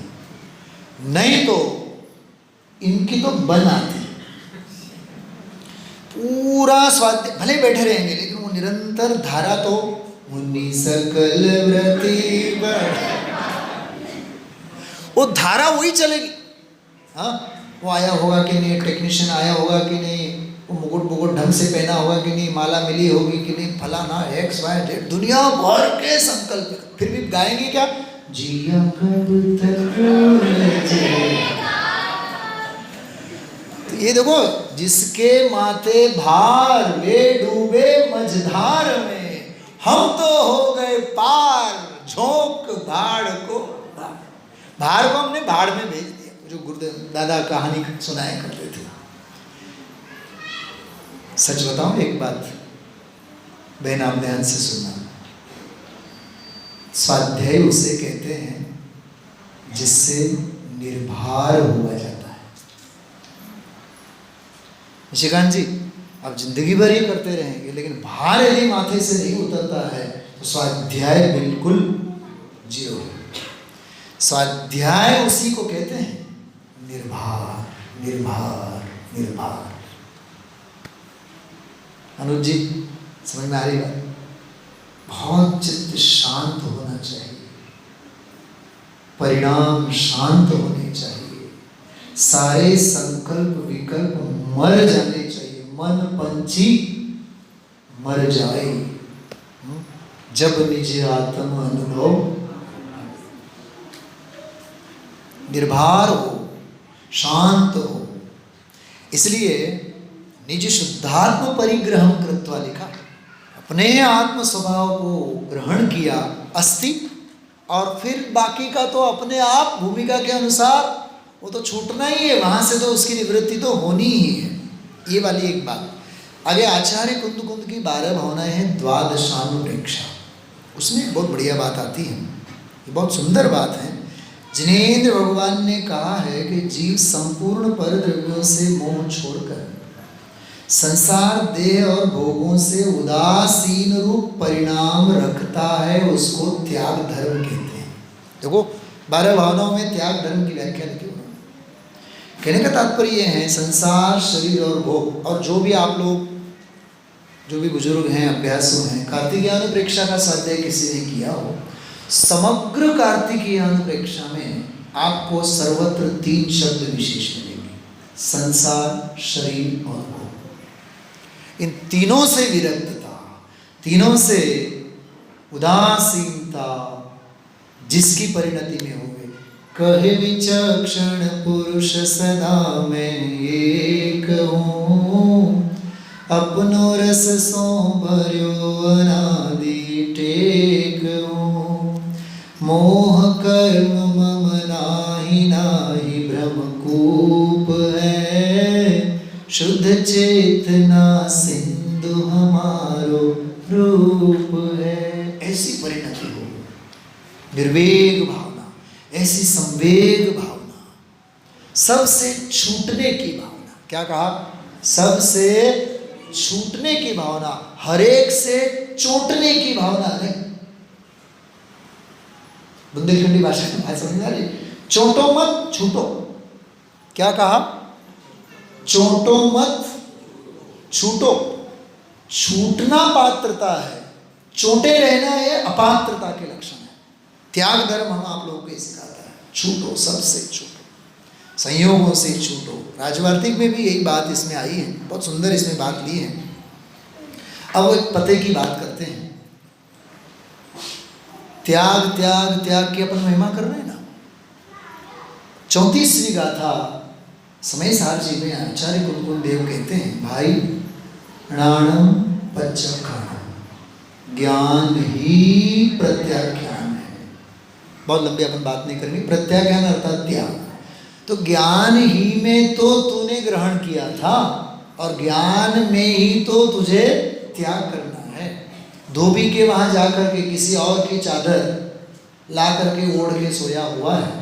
नहीं तो इनकी तो बन आती। पूरा स्वाध्याय भले बैठे रहेंगे लेकिन वो निरंतर धारा तो मुनि सकल व्रति, वो धारा वही चलेगी। हाँ, वो आया होगा कि नहीं, टेक्नीशियन आया होगा कि नहीं, वो मुकुट ढंग से पहना होगा कि नहीं, माला मिली होगी कि नहीं, फलाना एक्स वाई जेड दुनिया भर के संकल्प, फिर भी गाएंगे क्या, जिया कब तक। तो ये देखो, जिसके माथे भार वे डूबे मझधार में, हम तो हो गए पार झोंक भाड़ को। भाड़ को हमने भाड़ में भेज दिया, जो गुरुदेव दादा कहानी सुनाया करते थे। सच बताऊं एक बात, बहन आप ध्यान से सुनना, स्वाध्याय उसे कहते हैं जिससे निर्भर हुआ जाता है। निशिकांत जी, आप जिंदगी भर ही करते रहेंगे लेकिन भार यदि माथे से नहीं उतरता है तो स्वाध्याय बिल्कुल जीरो है। स्वाध्याय उसी को कहते हैं निर्भर निर्भर निर्भर। अनुज जी, समझ में आ रही बात? बहुत चित्त शांत होना चाहिए, परिणाम शांत होने चाहिए, सारे संकल्प विकल्प मर जाने चाहिए, मन पंछी मर जाए जब निज आत्म अनुभव। निर्भर हो, शांत हो, इसलिए निज शुद्धात्म परिग्रहम कृत्वा लिखा, अपने आत्म स्वभाव को ग्रहण किया अस्ति, और फिर बाकी का तो अपने आप भूमिका के अनुसार वो तो छूटना ही है, वहाँ से तो उसकी निवृत्ति तो होनी ही है। ये वाली एक बात। आगे आचार्य कुंद कुंद की 12 भावनाएं हैं, द्वादशानुप्रेक्षा, उसमें बहुत बढ़िया बात आती है, ये बहुत सुंदर बात है। जिनेंद्र भगवान ने कहा है कि जीव संपूर्ण पर द्रव्यों से मोह छोड़कर संसार देह और भोगों से उदासीन रूप परिणाम रखता है, उसको त्याग धर्म कहते हैं। देखो 12 भावनाओं में त्याग धर्म की व्याख्या लिखी हुई है। कहने का तात्पर्य यह है, संसार शरीर और भोग, और जो भी आप लोग जो भी बुजुर्ग हैं अभ्यासु हैं, कार्तिकेयानुप्रेक्षा का स्वाध्याय किसी ने किया हो, समग्र कार्तिकेयानुप्रेक्षा में आपको सर्वत्र 3 शब्द विशेष मिलेंगे, संसार शरीर और भोग। इन तीनों से विरक्तता, तीनों से उदासीनता जिसकी परिणति में हो गई, कहे विचक्षण पुरुष सदा मैं एक हूँ, अपनो रस सो भर्यो अनादि टेक हूँ, मोह कर्म मम नाही नाही भ्रम कूप है, शुद्ध चेतना सिंधु हमारो रूप है। ऐसी परिणति हो, निर्वेग भावना, ऐसी संवेग भावना, सबसे छूटने की भावना। क्या कहा? सबसे छूटने की भावना, हरेक से चोटने की भावना नहीं। बुंदेलखंडी भाषा में बात समझ आ रही? चोटो मत छूटो। क्या कहा? चोटो मत छूटो। छूटना पात्रता है, चोटे रहना ये अपात्रता के लक्षण है। त्याग धर्म हम आप लोगों को सिखाता है। छूटो, सबसे छूटो, संयोगों से छूटो। राजवार्तिक में भी यही बात इसमें आई है, बहुत सुंदर इसमें बात ली है। अब वो एक पते की बात करते हैं। त्याग त्याग त्याग की अपन महिमा कर रहे हैं ना। 34वीं गाथा समय सार जी में आचार्य कुलकुल देव कहते हैं, भाई प्राणम पच्चखाणम, ज्ञान ही प्रत्याख्यान है। बहुत लंबी अपन बात नहीं करेंगे। प्रत्याख्यान अर्थात त्याग। तो ज्ञान ही में तो तूने ग्रहण किया था और ज्ञान में ही तो तुझे त्याग करना है। धोबी के वहां जाकर के किसी और की चादर ला करके ओढ़ के सोया हुआ है,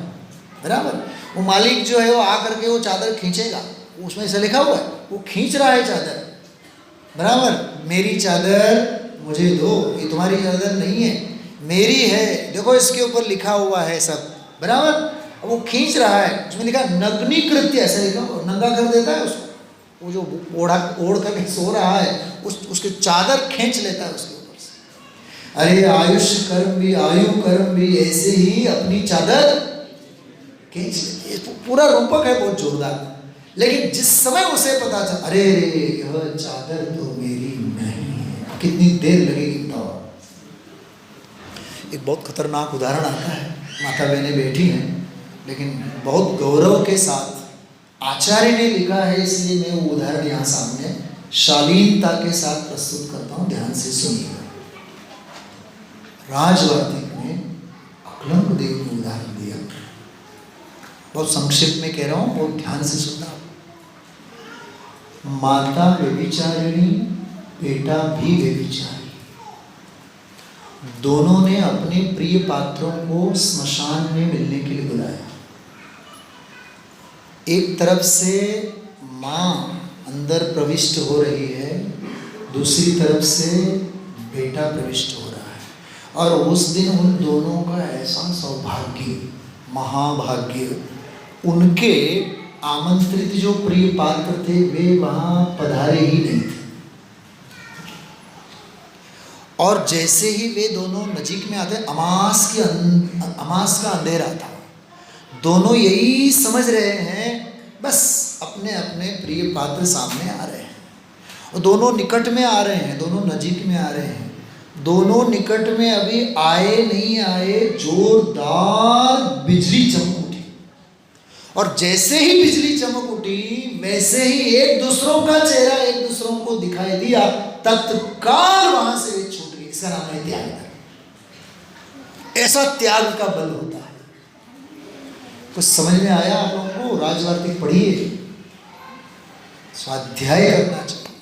बराबर। वो मालिक जो है वो आकर के वो चादर खींचेगा, उसमें से लिखा हुआ है, वो खींच रहा है चादर, बराबर। मेरी चादर मुझे दो, ये तुम्हारी चादर नहीं है, मेरी है, देखो इसके ऊपर लिखा हुआ है सब, बराबर। अब वो खींच रहा है, उसमें लिखा नग्नी कृत्य, ऐसा लिखा, नंगा कर देता है उसको। वो जो ओढ़ करके सो रहा है उसके चादर खींच लेता है उसके ऊपर से। अरे आयुष कर्म भी, आयु कर्म भी ऐसे ही अपनी चादर खींच लेती है। पूरा रूपक है बहुत जोरदार। लेकिन जिस समय उसे पता चला, अरे यह चादर तो मेरी नहीं है, कितनी देर लगेगी बताओ। एक बहुत खतरनाक उदाहरण आता है। माता बहनें बैठी हैं, लेकिन बहुत गौरव के साथ आचार्य ने लिखा है, इसलिए मैं वो उदाहरण यहाँ सामने शालीनता के साथ प्रस्तुत करता हूँ, ध्यान से सुनिएगा। राजवार्तिक में अकलंक देव ने उदाहरण दिया, बहुत संक्षिप्त में कह रहा हूँ, बहुत ध्यान से सुनना। माता व्यभिचारिणी, बेटा भी व्यभिचारी, दोनों ने अपने प्रिय पात्रों को स्मशान में मिलने के लिए बुलाया। एक तरफ से माँ अंदर प्रविष्ट हो रही है, दूसरी तरफ से बेटा प्रविष्ट हो रहा है। और उस दिन उन दोनों का ऐसा सौभाग्य, महाभाग्य, उनके आमंत्रित जो प्रिय पात्र थे वे वहाँ पधारे ही नहीं थे। और जैसे ही वे दोनों नजीक में आते, अमास का अंधेरा था, दोनों यही समझ रहे हैं बस अपने अपने प्रिय पात्र सामने आ रहे हैं, और दोनों निकट में आ रहे हैं, दोनों नजीक में आ रहे हैं। दोनों निकट में अभी आए नहीं आए, जोरदार बिजली चमक उठी, और जैसे ही बिजली चमक उठी वैसे ही एक दूसरों का चेहरा एक दूसरों को दिखाई दिया, तत्काल वहां से वे छूट गए। इसका नाम है त्याग। ऐसा त्याग का बल होता है। कुछ समझ में आया आप लोगों को? राजवार्तिक पढ़िए, स्वाध्याय करना चाहिए,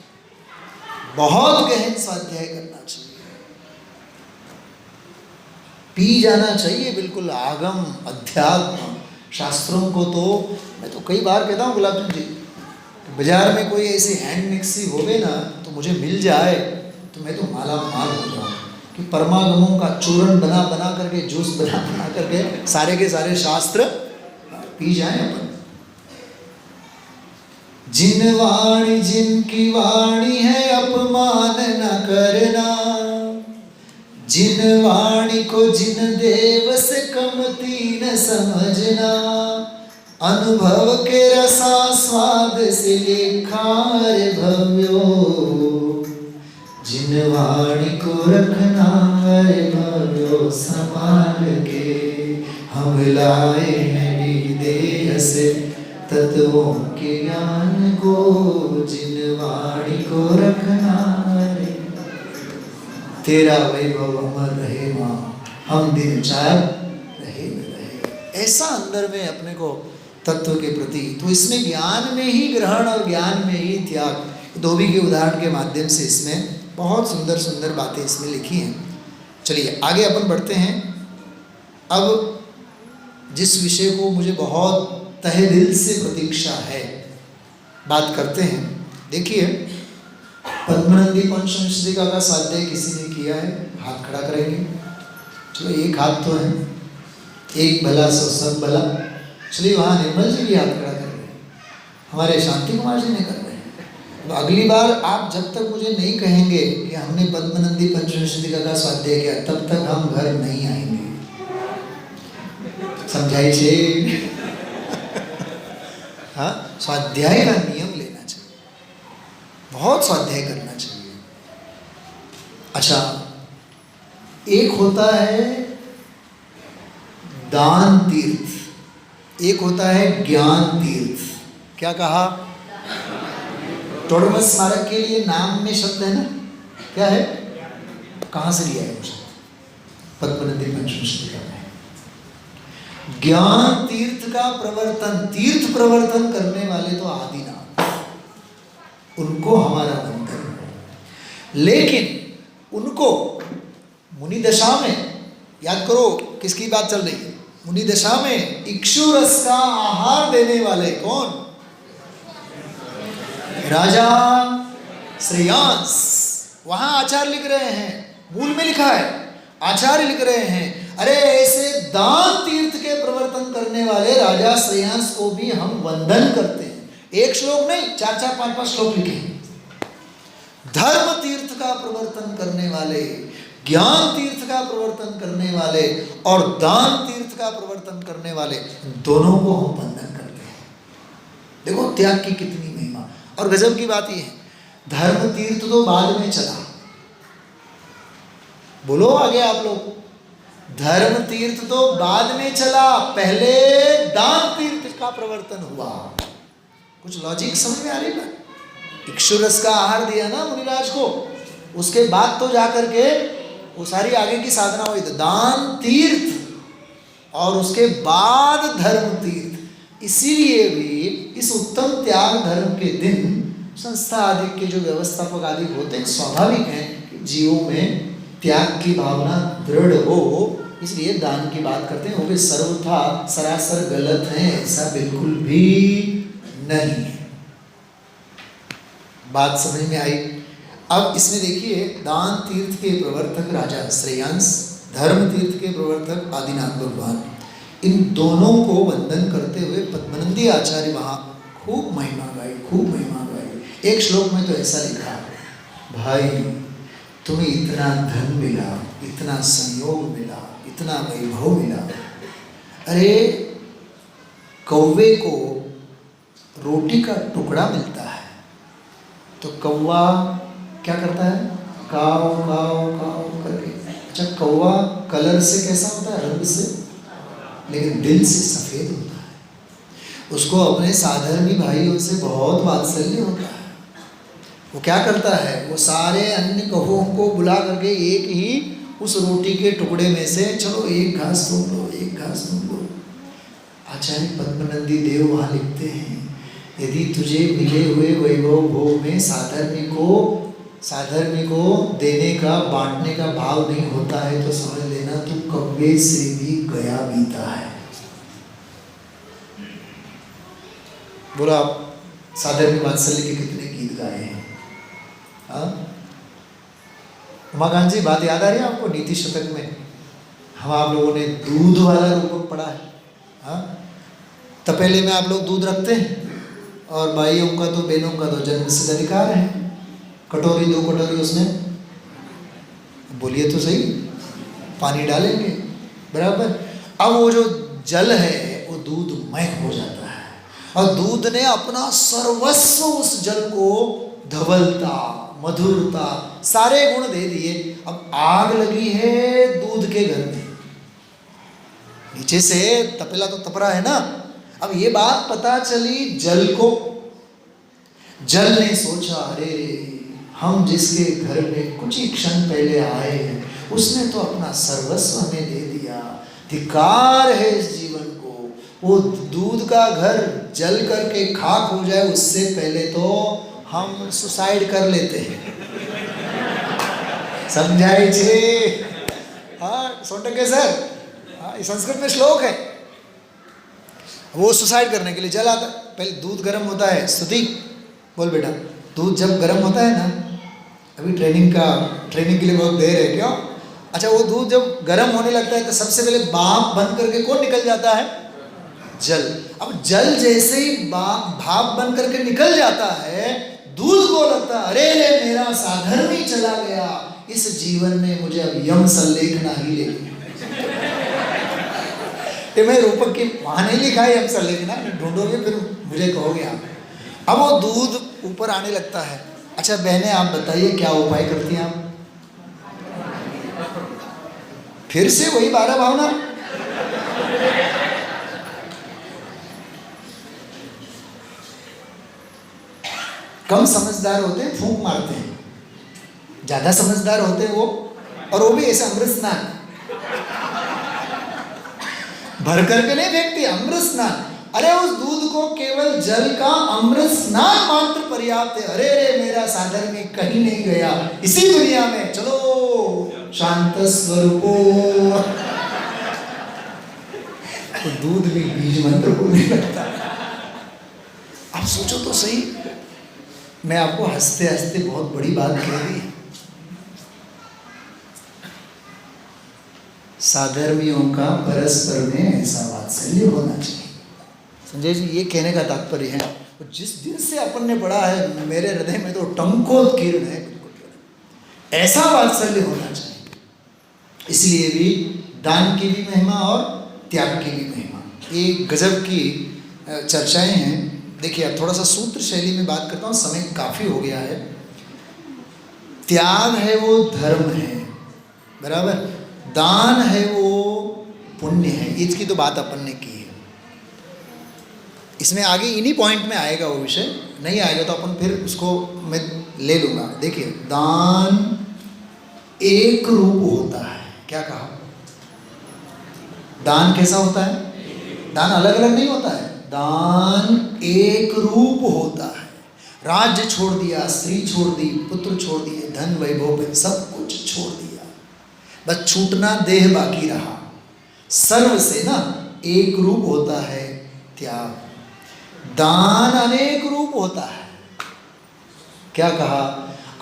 बहुत गहन स्वाध्याय करना चाहिए, पी जाना चाहिए बिल्कुल आगम अध्यात्म शास्त्रों को। तो मैं तो कई बार कहता हूँ गुलाब चंद जी, बाजार में कोई ऐसी हैंड मिक्सी होवे ना तो मुझे मिल जाए तो मैं तो माला माल हो जाऊँ, कि परमागमों का चूर्ण बना बना करके, जूस बना बना करके सारे के सारे शास्त्र पी जाए अपन। जिन वाणी जिनकी वाणी है अपमान न करना, जिन वाणी को जिन देव से कमती न समझना, अनुभव के रसा स्वाद से लेखार भव्यो, जिन वाणी को रखना है भव्यो संभाल के, हम लाए हैं देह से तत्वों के ज्ञान को, जिन वाणी को रखना है। तेरा वैभव अमर रहे माँ, हम दिन चार रहे न रहे। ऐसा अंदर में अपने को तत्व के प्रति, तो इसमें ज्ञान में ही ग्रहण और ज्ञान में ही त्याग, धोबी के उदाहरण के माध्यम से इसमें बहुत सुंदर सुंदर बातें इसमें लिखी हैं। चलिए आगे अपन बढ़ते हैं। अब जिस विषय को मुझे बहुत तहे दिल से प्रतीक्षा है। बात करते हैं। देखिए, पद्मनंदी पंचमशिका का स्वाध्याय किसी ने किया है, हाथ खड़ा करेंगे। चलो, एक हाथ तो है, एक भला सो सब भला। चलिए, वहाँ निर्मल जी भी हाथ खड़ा कर रहे हैं, हमारे शांति कुमार जी ने कर रहे हैं। तो अगली बार आप जब तक मुझे नहीं कहेंगे कि हमने पद्मनंदी पंचमशिका का स्वाध्याय किया, तब तक हम घर नहीं आएंगे। समझाई छे? हाँ, स्वाध्याय का नियम लेना चाहिए, बहुत स्वाध्याय करना चाहिए। अच्छा, एक होता है दान तीर्थ, एक होता है ज्ञान तीर्थ। क्या कहा? टोडरमस स्मारक के लिए नाम में शब्द है ना, क्या है? कहाँ से लिया है वो शब्द? पद्मनंदी पंचमशिका में। ज्ञान तीर्थ का प्रवर्तन, तीर्थ प्रवर्तन करने वाले तो आदिनाथ, उनको हमारा वंदन है। लेकिन उनको मुनि दशा में, याद करो किसकी बात चल रही है, मुनि दशा में इक्षु रस का आहार देने वाले कौन? राजा श्रेयांस। वहां आचार्य लिख रहे हैं, मूल में लिखा है, आचार्य लिख रहे हैं, अरे ऐसे दान तीर्थ के प्रवर्तन करने वाले राजा श्रेयांस को भी हम वंदन करते हैं। एक श्लोक नहीं, 4-4, 5-5 श्लोक लिखे हैं। धर्म तीर्थ का प्रवर्तन करने वाले, ज्ञान तीर्थ का प्रवर्तन करने वाले और दान तीर्थ का प्रवर्तन करने वाले, दोनों को हम वंदन करते हैं। देखो त्याग की कितनी महिमा। और गजब की बात यह है, धर्म तीर्थ तो बाद में चला। बोलो आगे आप लोग। धर्म तीर्थ तो बाद में चला, पहले दान तीर्थ का प्रवर्तन हुआ। कुछ लॉजिक समझ में आ रही है? इक्षुरस का आहार दिया ना मुनिराज को, उसके बाद तो जाकर के वो सारी आगे की साधना हुई। तो दान तीर्थ और उसके बाद धर्म तीर्थ। इसीलिए भी इस उत्तम त्याग धर्म के दिन संस्था आदि के जो व्यवस्थापक आदि होते हैं, स्वाभाविक है कि जीवों में त्याग की भावना दृढ़ हो, इसलिए दान की बात करते हैं। वो भी सर्वथा सरासर गलत है, ऐसा बिल्कुल भी नहीं है। बात समझ में आई? अब इसमें देखिए, दान तीर्थ के प्रवर्तक राजा श्रेयांस, धर्म तीर्थ के प्रवर्तक आदिनाथ भगवान, इन दोनों को वंदन करते हुए पद्मनंदी आचार्य वहाँ खूब महिमा गाई, खूब महिमा गाई। एक श्लोक में तो ऐसा लिखा, भाई तुम्हें इतना धन मिला, इतना संयोग मिला, इतना वैभव मिला। अरे कौवे को रोटी का टुकड़ा मिलता है तो कौवा क्या करता है? काव काव काव करके। अच्छा, कौवा कलर से कैसा होता है? रंग से, लेकिन दिल से सफेद होता है। उसको अपने साधर्मी भाइयों से बहुत वात्सल्य होता है। वो क्या करता है? वो सारे अन्य कौवों को बुला करके एक ही उस रोटी के टुकड़े में से, चलो एक घास तुम लो, एक घास तुम लो। आचार्य पद्मनंदी देव वहाँ लिखते हैं, यदि तुझे मिले हुए वैभव भोग में साधर्मी को देने का, बांटने का भाव नहीं होता है, तो समझ लेना तू कौवे से भी गया बीता है। बोला आप साधर्मी वात्सल्य के कितने गीत गाए हैं? उमाकांत जी, बात याद आ रही है आपको? नीति शतक में हम आप लोगों ने दूध वाला रूपक पढ़ा है। हाँ, तपेले में आप लोग दूध रखते हैं और भाइयों का तो, बहनों का तो जन्म सिद्ध अधिकार है। कटोरी 2 कटोरी उसमें, बोलिए तो सही, पानी डालेंगे बराबर। अब वो जो जल है वो दूधमय हो जाता है और दूध ने अपना सर्वस्व उस जल को, धवलता, मधुरता, सारे गुण दे दिए। अब आग लगी है दूध के घर में, नीचे से तपेला तो तपरा है ना। अब ये बात पता चली जल को। जल ने सोचा, अरे हम जिसके घर में कुछ ही क्षण पहले आए हैं, उसने तो अपना सर्वस्व हमें दे दिया। धिक्कार है इस जीवन को। वो दूध का घर जल करके खाक हो जाए, उससे पहले तो हम सुसाइड कर लेते हैं। समझाई छे? हाँ, सोनटके सर, हाँ, संस्कृत में श्लोक है। वो सुसाइड करने के लिए जल आता, पहले दूध गर्म होता है, स्तुति बोल बेटा, दूध जब गर्म होता है ना, अभी ट्रेनिंग के लिए बहुत देर है क्यों? अच्छा, वो दूध जब गर्म होने लगता है तो सबसे पहले भाप बंद करके कौन निकल जाता है? जल। अब जल जैसे ही भाप बन करके निकल जाता है, दूध को लगता है अरे रे मेरा साधर्मी चला गया, इस जीवन में मुझे अब यम संलेखना ही लेना। ये मैं रूपक की वहां नहीं लिखा है यम संलेखना, ढूंढोगे फिर मुझे कहोगे आप। अब वो दूध ऊपर आने लगता है। अच्छा बहनें आप बताइए क्या उपाय करती हैं आप? फिर से वही 12 भावना। कम समझदार होते हैं फूंक मारते हैं, ज्यादा समझदार होते हैं वो, और वो भी ऐसे अमृत स्नान भर करके नहीं फेंकती, अमृत स्नान। अरे उस दूध को केवल जल का अमृत स्नान मात्र पर्याप्त है। अरे रे मेरा साधन में कहीं नहीं गया, इसी दुनिया में चलो शांत स्वरूपो। तो दूध भी बीज मंत्र बोलने लगता। आप सोचो तो सही, मैं आपको हंसते हंसते बहुत बड़ी बात कह दी। साधर्मियों का परस्पर में ऐसा वात्सल्य होना चाहिए। संजय जी ये कहने का तात्पर्य है, जिस दिन से अपन ने पढ़ा है मेरे हृदय में तो टंकोत्कीर्ण है, ऐसा वात्सल्य होना चाहिए। इसलिए भी दान की भी महिमा और त्याग की भी महिमा, ये गजब की चर्चाएं हैं। देखिए अब थोड़ा सा सूत्र शैली में बात करता हूँ, समय काफ़ी हो गया है। त्याग है वो धर्म है, बराबर, दान है वो पुण्य है। इसकी तो बात अपन ने की है। इसमें आगे इन्हीं पॉइंट में आएगा वो विषय, नहीं आएगा तो अपन फिर उसको मैं ले लूँगा। देखिए दान एक रूप होता है। क्या कहा? दान कैसा होता है? दान अलग अलग नहीं होता है, दान एक रूप होता है। राज्य छोड़ दिया, स्त्री छोड़ दी, पुत्र छोड़ दिए, धन वैभव सब कुछ छोड़ दिया, बस छूटना देह बाकी रहा। सर्व से ना एक रूप होता है त्याग। दान अनेक रूप होता है। क्या कहा?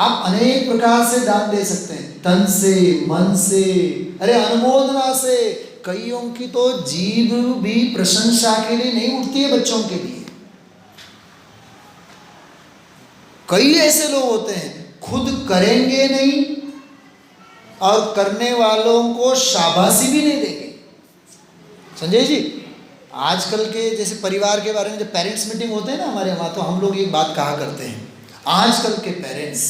आप अनेक प्रकार से दान दे सकते हैं, तन से, मन से, अरे अनुमोदना से। कईयों की तो जीभ भी प्रशंसा के लिए नहीं उठती है बच्चों के लिए। कई ऐसे लोग होते हैं खुद करेंगे नहीं और करने वालों को शाबाशी भी नहीं देंगे। संजय जी आजकल के जैसे परिवार के बारे में जब पेरेंट्स मीटिंग होते हैं ना हमारे वहाँ, तो हम लोग एक बात कहा करते हैं, आजकल के पेरेंट्स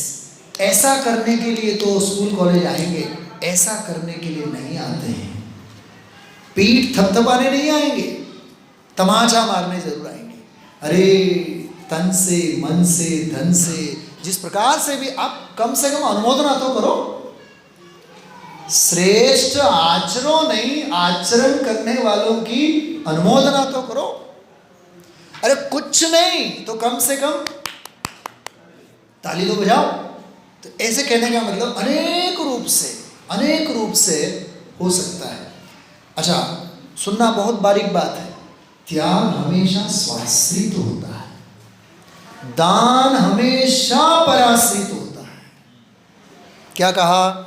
ऐसा करने के लिए तो स्कूल कॉलेज आएंगे, ऐसा करने के लिए नहीं आते हैं। पीठ थपथपाने नहीं आएंगे, तमाचा मारने जरूर आएंगे। अरे तन से, मन से, धन से, जिस प्रकार से भी आप कम से कम अनुमोदना तो करो। श्रेष्ठ आचरो नहीं, आचरण करने वालों की अनुमोदना तो करो। अरे कुछ नहीं तो कम से कम ताली तो बजाओ। तो ऐसे कहने का मतलब अनेक रूप से हो सकता है। अच्छा सुनना, बहुत बारीक बात है। त्याग हमेशा स्वाश्रित होता है, दान हमेशा पराश्रित होता है। क्या कहा?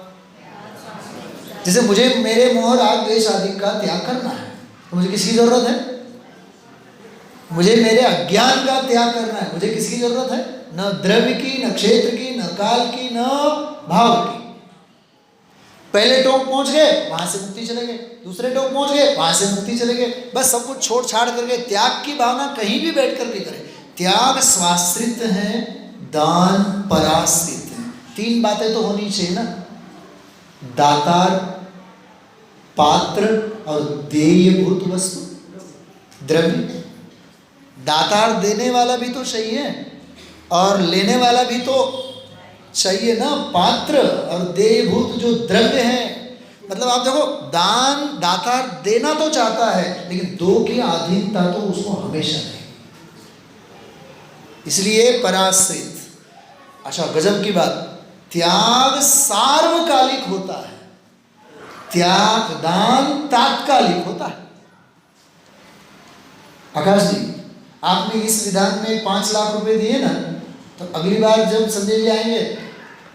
जैसे मुझे मेरे मोह राग द्वेष आदि का त्याग करना है तो मुझे किसकी जरूरत है? मुझे मेरे अज्ञान का त्याग करना है, मुझे किसकी जरूरत है? न द्रव्य की, न क्षेत्र की, न काल की, न भाव की। पहले टोक पहुंच गए, वहां से मुक्ति चले गए, दूसरे टोक पहुंच गए, वहां से मुक्ति चले गए। बस सब कुछ छोड़ छाड़ करके त्याग की भावना कहीं भी बैठ करके करें। त्याग स्वाश्रित है, दान पराश्रित है। तीन बातें तो होनी चाहिए ना, दातार, पात्र और देयभूत वस्तु द्रव्य। दातार देने वाला भी तो चाहिए और लेने वाला भी तो चाहिए ना, पात्र और देयभूत जो द्रव्य है। मतलब आप देखो, दान दातार देना तो चाहता है लेकिन दो की अधीनता तो उसको हमेशा नहीं, इसलिए पराश्रित। अच्छा गजब की बात, त्याग सार्वकालिक होता है, त्याग दान तात्कालिक होता है। आकाश जी, आपने इस विधान में 5 लाख रुपए दिए ना, तो अगली बार जब संजय जी आएंगे,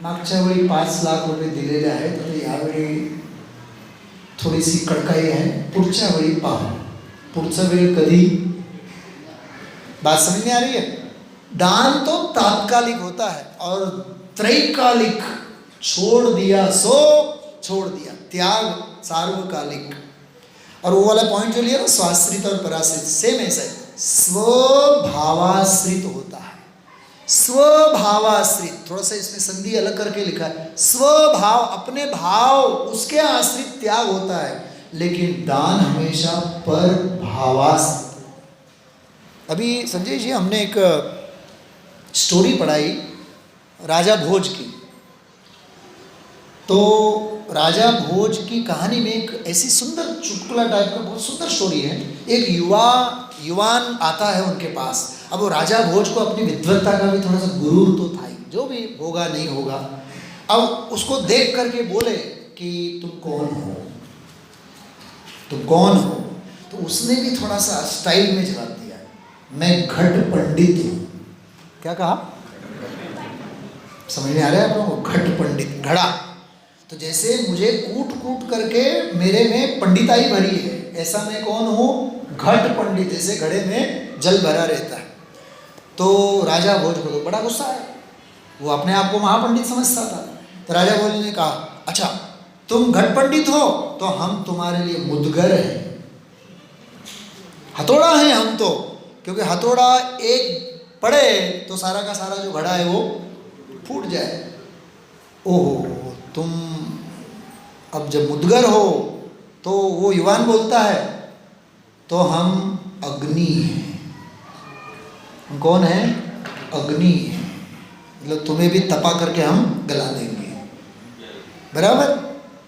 मागच्या वेळी 5 लाख रुपये दिलेले आहेत, तर यावेळी थोडीशी कड़काई आहे, पुढच्या वेळी पाहू, पुढचा वेळ कधी। बात समझ में आ रही है? दान तो तात्कालिक होता है और त्रैकालिक, छोड़ दिया सो छोड़ दिया, त्याग सार्वकालिक। और वो वाला पॉइंट जो लिया ना, स्वाश्रित और पराश्रित, सेम ऐसा है, स्वभावाश्रित होता है, स्वभावाश्रित, थोड़ा सा इसमें संधि अलग करके लिखा है, स्वभाव, अपने भाव, उसके आश्रित त्याग होता है, लेकिन दान हमेशा पर भावाश्रित। अभी संजय जी हमने एक स्टोरी पढ़ाई राजा भोज की, तो राजा भोज की कहानी में एक ऐसी सुंदर चुटकुला टाइप का बहुत सुंदर स्टोरी है। एक युवान आता है उनके पास। अब वो राजा भोज को अपनी विद्वत्ता का भी थोड़ा सा गुरूर तो था ही, जो भी होगा नहीं होगा। अब उसको देख करके बोले कि तुम कौन हो, तुम कौन हो? तो उसने भी थोड़ा सा स्टाइल में जवाब दिया, मैं घट पंडित हूँ। क्या कहा? समझ में आ रहा है आप लोगों को? घट पंडित, घड़ा। तो जैसे मुझे कूट कूट करके मेरे में पंडिताई भरी है, ऐसा मैं कौन हूँ? घट पंडित। जैसे घड़े में जल भरा रहता है। तो राजा भोज को तो बड़ा गुस्सा है, वो अपने आप को महापंडित समझता था। तो राजा भोज ने कहा, अच्छा तुम घट पंडित हो तो हम तुम्हारे लिए मुदगर हैं, हथौड़ा है हम तो, क्योंकि हथौड़ा एक पड़े तो सारा का सारा जो घड़ा है वो फूट जाए। ओहो, तुम अब जब मुदगर हो तो वो युवान बोलता है, तो हम अग्नि हैं। हम कौन हैं? अग्नि हैं, मतलब तुम्हें भी तपा करके हम गला देंगे, बराबर।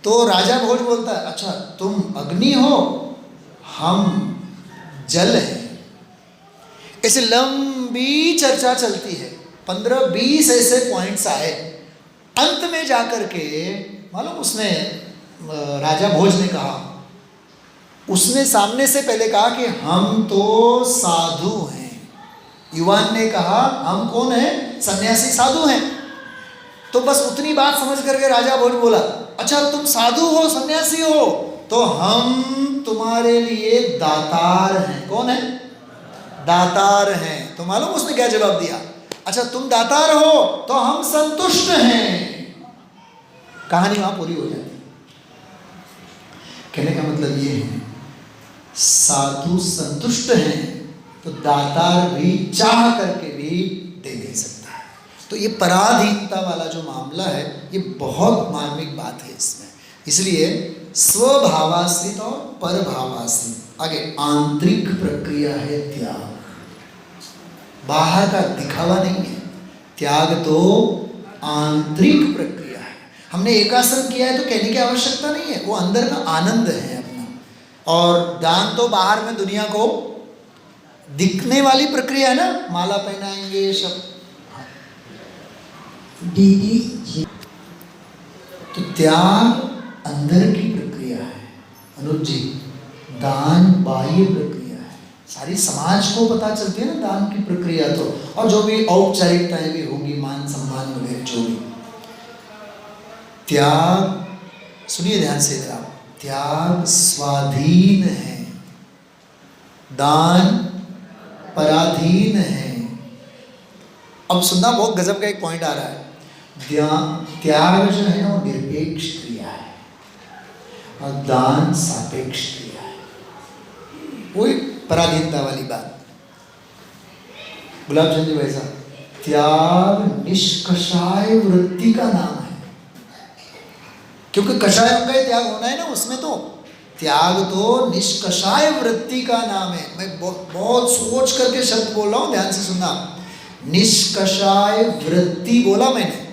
तो राजा भोज बोलता है, अच्छा तुम अग्नि हो, हम जल हैं। ऐसे लंबी चर्चा चलती है, 15-20 ऐसे पॉइंट्स आए। अंत में जाकर के मालूम उसने, राजा भोज ने कहा, उसने सामने से पहले कहा कि हम तो साधु हैं। युवान ने कहा हम कौन हैं? सन्यासी, साधु हैं। तो बस उतनी बात समझ करके राजा भोज बोला, अच्छा तुम साधु हो, सन्यासी हो, तो हम तुम्हारे लिए दातार हैं। कौन है? दातार हैं। तो मालूम उसने क्या जवाब दिया? अच्छा तुम दातार हो तो हम संतुष्ट हैं। कहानी वहां पूरी हो जाती। कहने का मतलब ये है, साधु संतुष्ट हैं तो दातार भी चाह करके भी दे नहीं सकता है। तो ये पराधीनता वाला जो मामला है, ये बहुत मार्मिक बात है इसमें। इसलिए स्वभावाश्रित और परभावाश्रित। आगे आंतरिक प्रक्रिया है त्याग, बाहर का दिखावा नहीं है। त्याग तो आंतरिक प्रक्रिया है। हमने एकासन किया है तो कहने की आवश्यकता नहीं है, वो अंदर का आनंद है अपना। और दान तो बाहर में दुनिया को दिखने वाली प्रक्रिया है ना, माला पहनाएंगे सब दीदी। तो त्याग अंदर की प्रक्रिया है अनुज जी, दान बाह्य प्रक्रिया है। सारी समाज को पता चलती है ना दान की प्रक्रिया तो, और जो भी औपचारिकताएं भी होंगी, मान सम्मान वगैरह जो भी। त्याग, सुनिए ध्यान से जरा, त्याग स्वाधीन है, दान पराधीन है। अब सुनना, बहुत गजब का एक पॉइंट आ रहा है। त्याग जो है ना वो निरपेक्ष क्रिया है और दान सापेक्ष क्रिया है। वही पराधीनता वाली बात। गुलाब चंद जी वैसा, त्याग निष्कषाय वृत्ति का नाम है, क्योंकि कषायों का त्याग होना है ना उसमें। तो त्याग तो निष्कषाय वृत्ति का नाम है। मैं बहुत सोच करके शब्द बोल रहा हूं, ध्यान से सुनना। निष्कषाय वृत्ति बोला मैंने,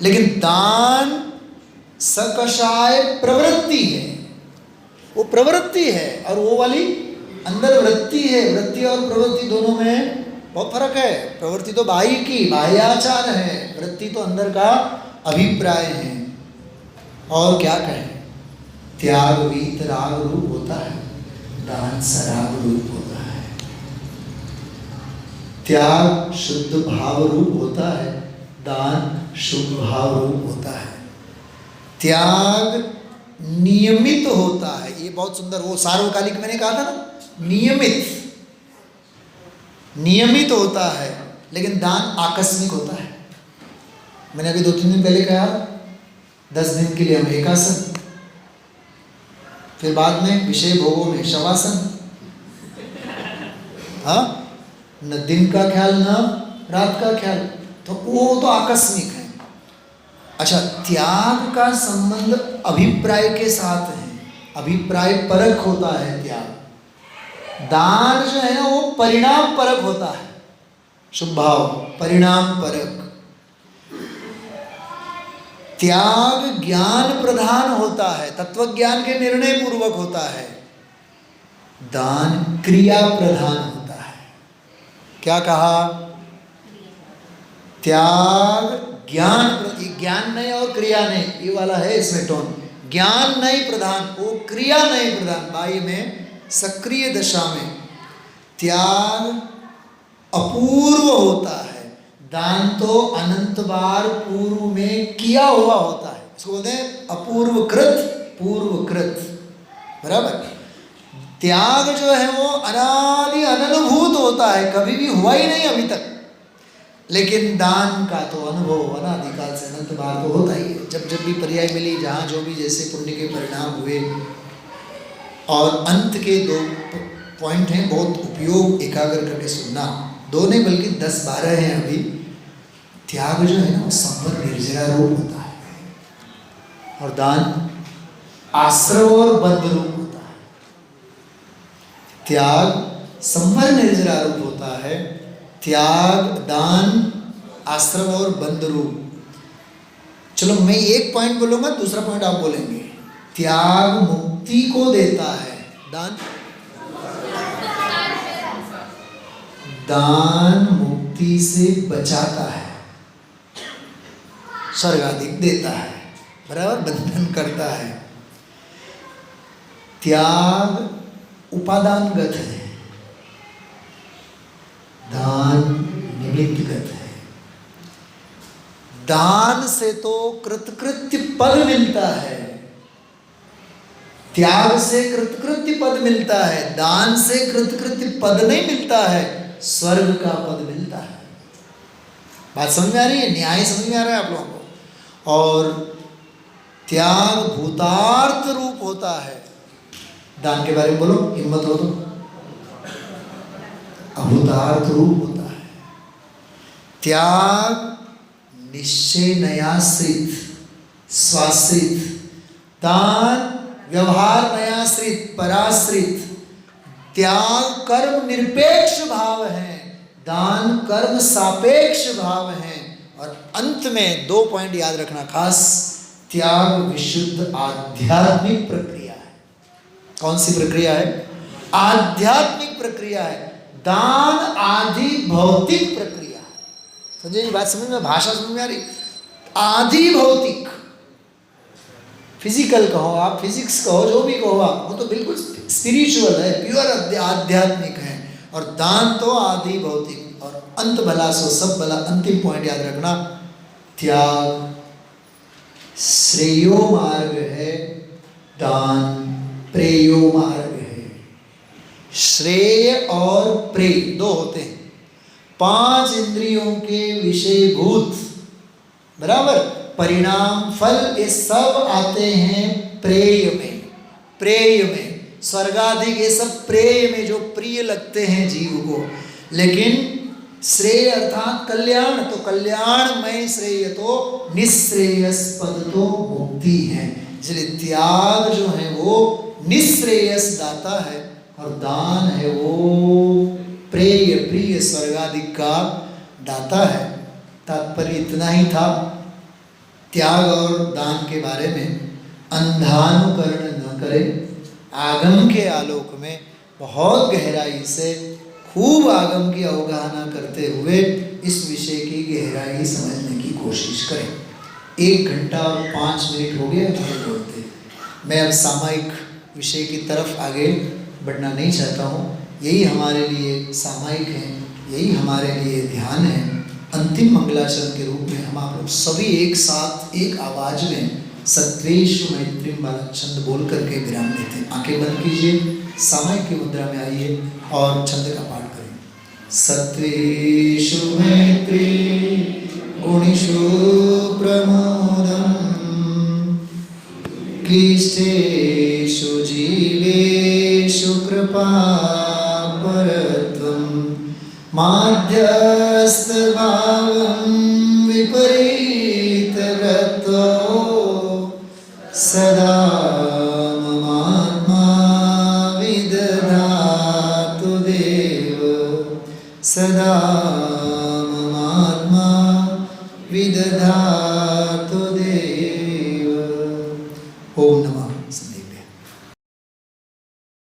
लेकिन दान सकषाय प्रवृत्ति है। वो प्रवृत्ति है और वो वाली अंदर वृत्ति है। वृत्ति और प्रवृत्ति दोनों में बहुत फर्क है। प्रवृत्ति तो बाह्य की बाह्याचार है, वृत्ति तो अंदर का अभिप्राय है। और क्या कहें, त्याग वीतराग रूप होता है, दान सराग रूप होता है। त्याग शुद्ध भाव रूप होता है, दान शुभ भाव रूप होता है। त्याग नियमित होता है, ये बहुत सुंदर, वो सार्वकालिक मैंने कहा था ना, नियमित होता है, लेकिन दान आकस्मिक होता है। मैंने अभी 2-3 दिन पहले कहा 10 दिन के लिए हम एकासन, फिर बाद में विषय भोगों में शवासन। हाँ, न दिन का ख्याल न रात का ख्याल, तो वो तो आकस्मिक है। अच्छा, त्याग का संबंध अभिप्राय के साथ है, अभिप्राय परक होता है त्याग। दान जो है ना वो परिणाम परक होता है, शुभ भाव परिणाम परक। त्याग ज्ञान प्रधान होता है, तत्व ज्ञान के निर्णय पूर्वक होता है। दान क्रिया प्रधान होता है। क्या कहा? त्याग ज्ञान नहीं और क्रिया नहीं, ये वाला है इसमें टोन। ज्ञान नहीं प्रधान, वो क्रिया नहीं प्रधान। बाह्य में सक्रिय दशा में त्याग अपूर्व होता है, दान तो अनंत बार पूर्व में किया हुआ होता है। इसको बोलते हैं अपूर्वकृत पूर्वकृत, बराबर। त्याग जो है वो अनादि अनुभूत होता है, कभी भी हुआ ही नहीं अभी तक। लेकिन दान का तो अनुभव अनादिकाल से अनंत बार तो होता ही है। जब जब भी पर्याय मिली, जहाँ जो भी जैसे पुण्य के परिणाम हुए। और अंत के 2 पॉइंट हैं, बहुत उपयोग एकाग्र करके सुनना। 2 नहीं बल्कि 10-12 हैं अभी। त्याग जो है ना वो संवर निर्जरा रूप होता है, और दान आश्रव और बद्ध रूप होता है। त्याग संवर निर्जरा रूप होता है, त्याग दान आश्रम और बंध रूप। चलो मैं एक पॉइंट बोलूंगा, दूसरा पॉइंट आप बोलेंगे। त्याग मुक्ति को देता है, दान मुक्ति से बचाता है, स्वर्ग आदि देता है, बराबर बंधन करता है। त्याग उपादानगत है, दान निमित्तगत है। दान से तो कृतकृत्य पद मिलता है, त्याग से कृतकृत्य पद मिलता है, दान से कृतकृत्य पद नहीं मिलता है, स्वर्ग का पद मिलता है। बात समझ में आ रही है? न्याय समझ में आ रहा है आप लोगों को? और त्याग भूतार्थ रूप होता है। दान के बारे में बोलो, हिम्मत हो तो। अभूतार्थ रूप होता है। त्याग निश्चय नयाश्रित स्वाश्रित, दान व्यवहार नयाश्रित पराश्रित। त्याग कर्म निरपेक्ष भाव है, दान कर्म सापेक्ष भाव है। और अंत में 2 पॉइंट याद रखना खास। त्याग विशुद्ध आध्यात्मिक प्रक्रिया है। कौन सी प्रक्रिया है? आध्यात्मिक प्रक्रिया है। दान आदि भौतिक प्रक्रिया है। समझे ये बात? समझ में, भाषा समझ में आ रही? आदि भौतिक, फिजिकल कहो आप, फिजिक्स कहो, जो भी कहो आप, वो तो बिल्कुल स्पिरिचुअल है, प्योर आध्यात्मिक है। और दान तो आदि भौतिक। और अंत भला सो सब भला। अंतिम पॉइंट याद रखना, त्याग श्रेयो मार्ग है, दान प्रेयो मार्ग है। श्रेय और प्रेय 2 होते हैं। 5 इंद्रियों के विषयभूत, बराबर, परिणाम फल ये सब आते हैं प्रेय में। प्रेय में स्वर्गाधिक ये सब प्रेय में जो प्रिय लगते हैं जीव को। लेकिन श्रेय अर्थात कल्याण, तो कल्याणमय श्रेय तो निःश्रेयस्पद तो मुक्ति है। इसलिए त्याग जो है वो निःश्रेयस दाता है, और दान है वो प्रेय प्रिय स्वर्गाधिक का दाता है। तात्पर्य इतना ही था त्याग और दान के बारे में। अंधानुकरण न करें, आगम के आलोक में बहुत गहराई से खूब आगम की अवगाहना करते हुए इस विषय की गहराई समझने की कोशिश करें। 1 घंटा और 5 मिनट हो गए हमारे बोलते। मैं अब सामायिक विषय की तरफ आगे बढ़ना नहीं चाहता हूँ। यही हमारे लिए सामायिक है, यही हमारे लिए ध्यान है। अंतिम मंगलाचरण के रूप में हम आप लोग सभी एक साथ एक आवाज में सत्वेषु मैत्रीम वाला छंद बोल करके विराम लेते हैं। आंखें बंद कीजिए, सामायिक की मुद्रा में आइए और छंद का पाठ करें। सत्वेषु मैत्री गुणेषु प्रमोदम क्लिष्टेषु जीवेषु कृपापरत्वं माध्यस्थभावं विपरीतव्रतो सदा ममात्मा विदधातु देव, सदा ममात्मा विदधातु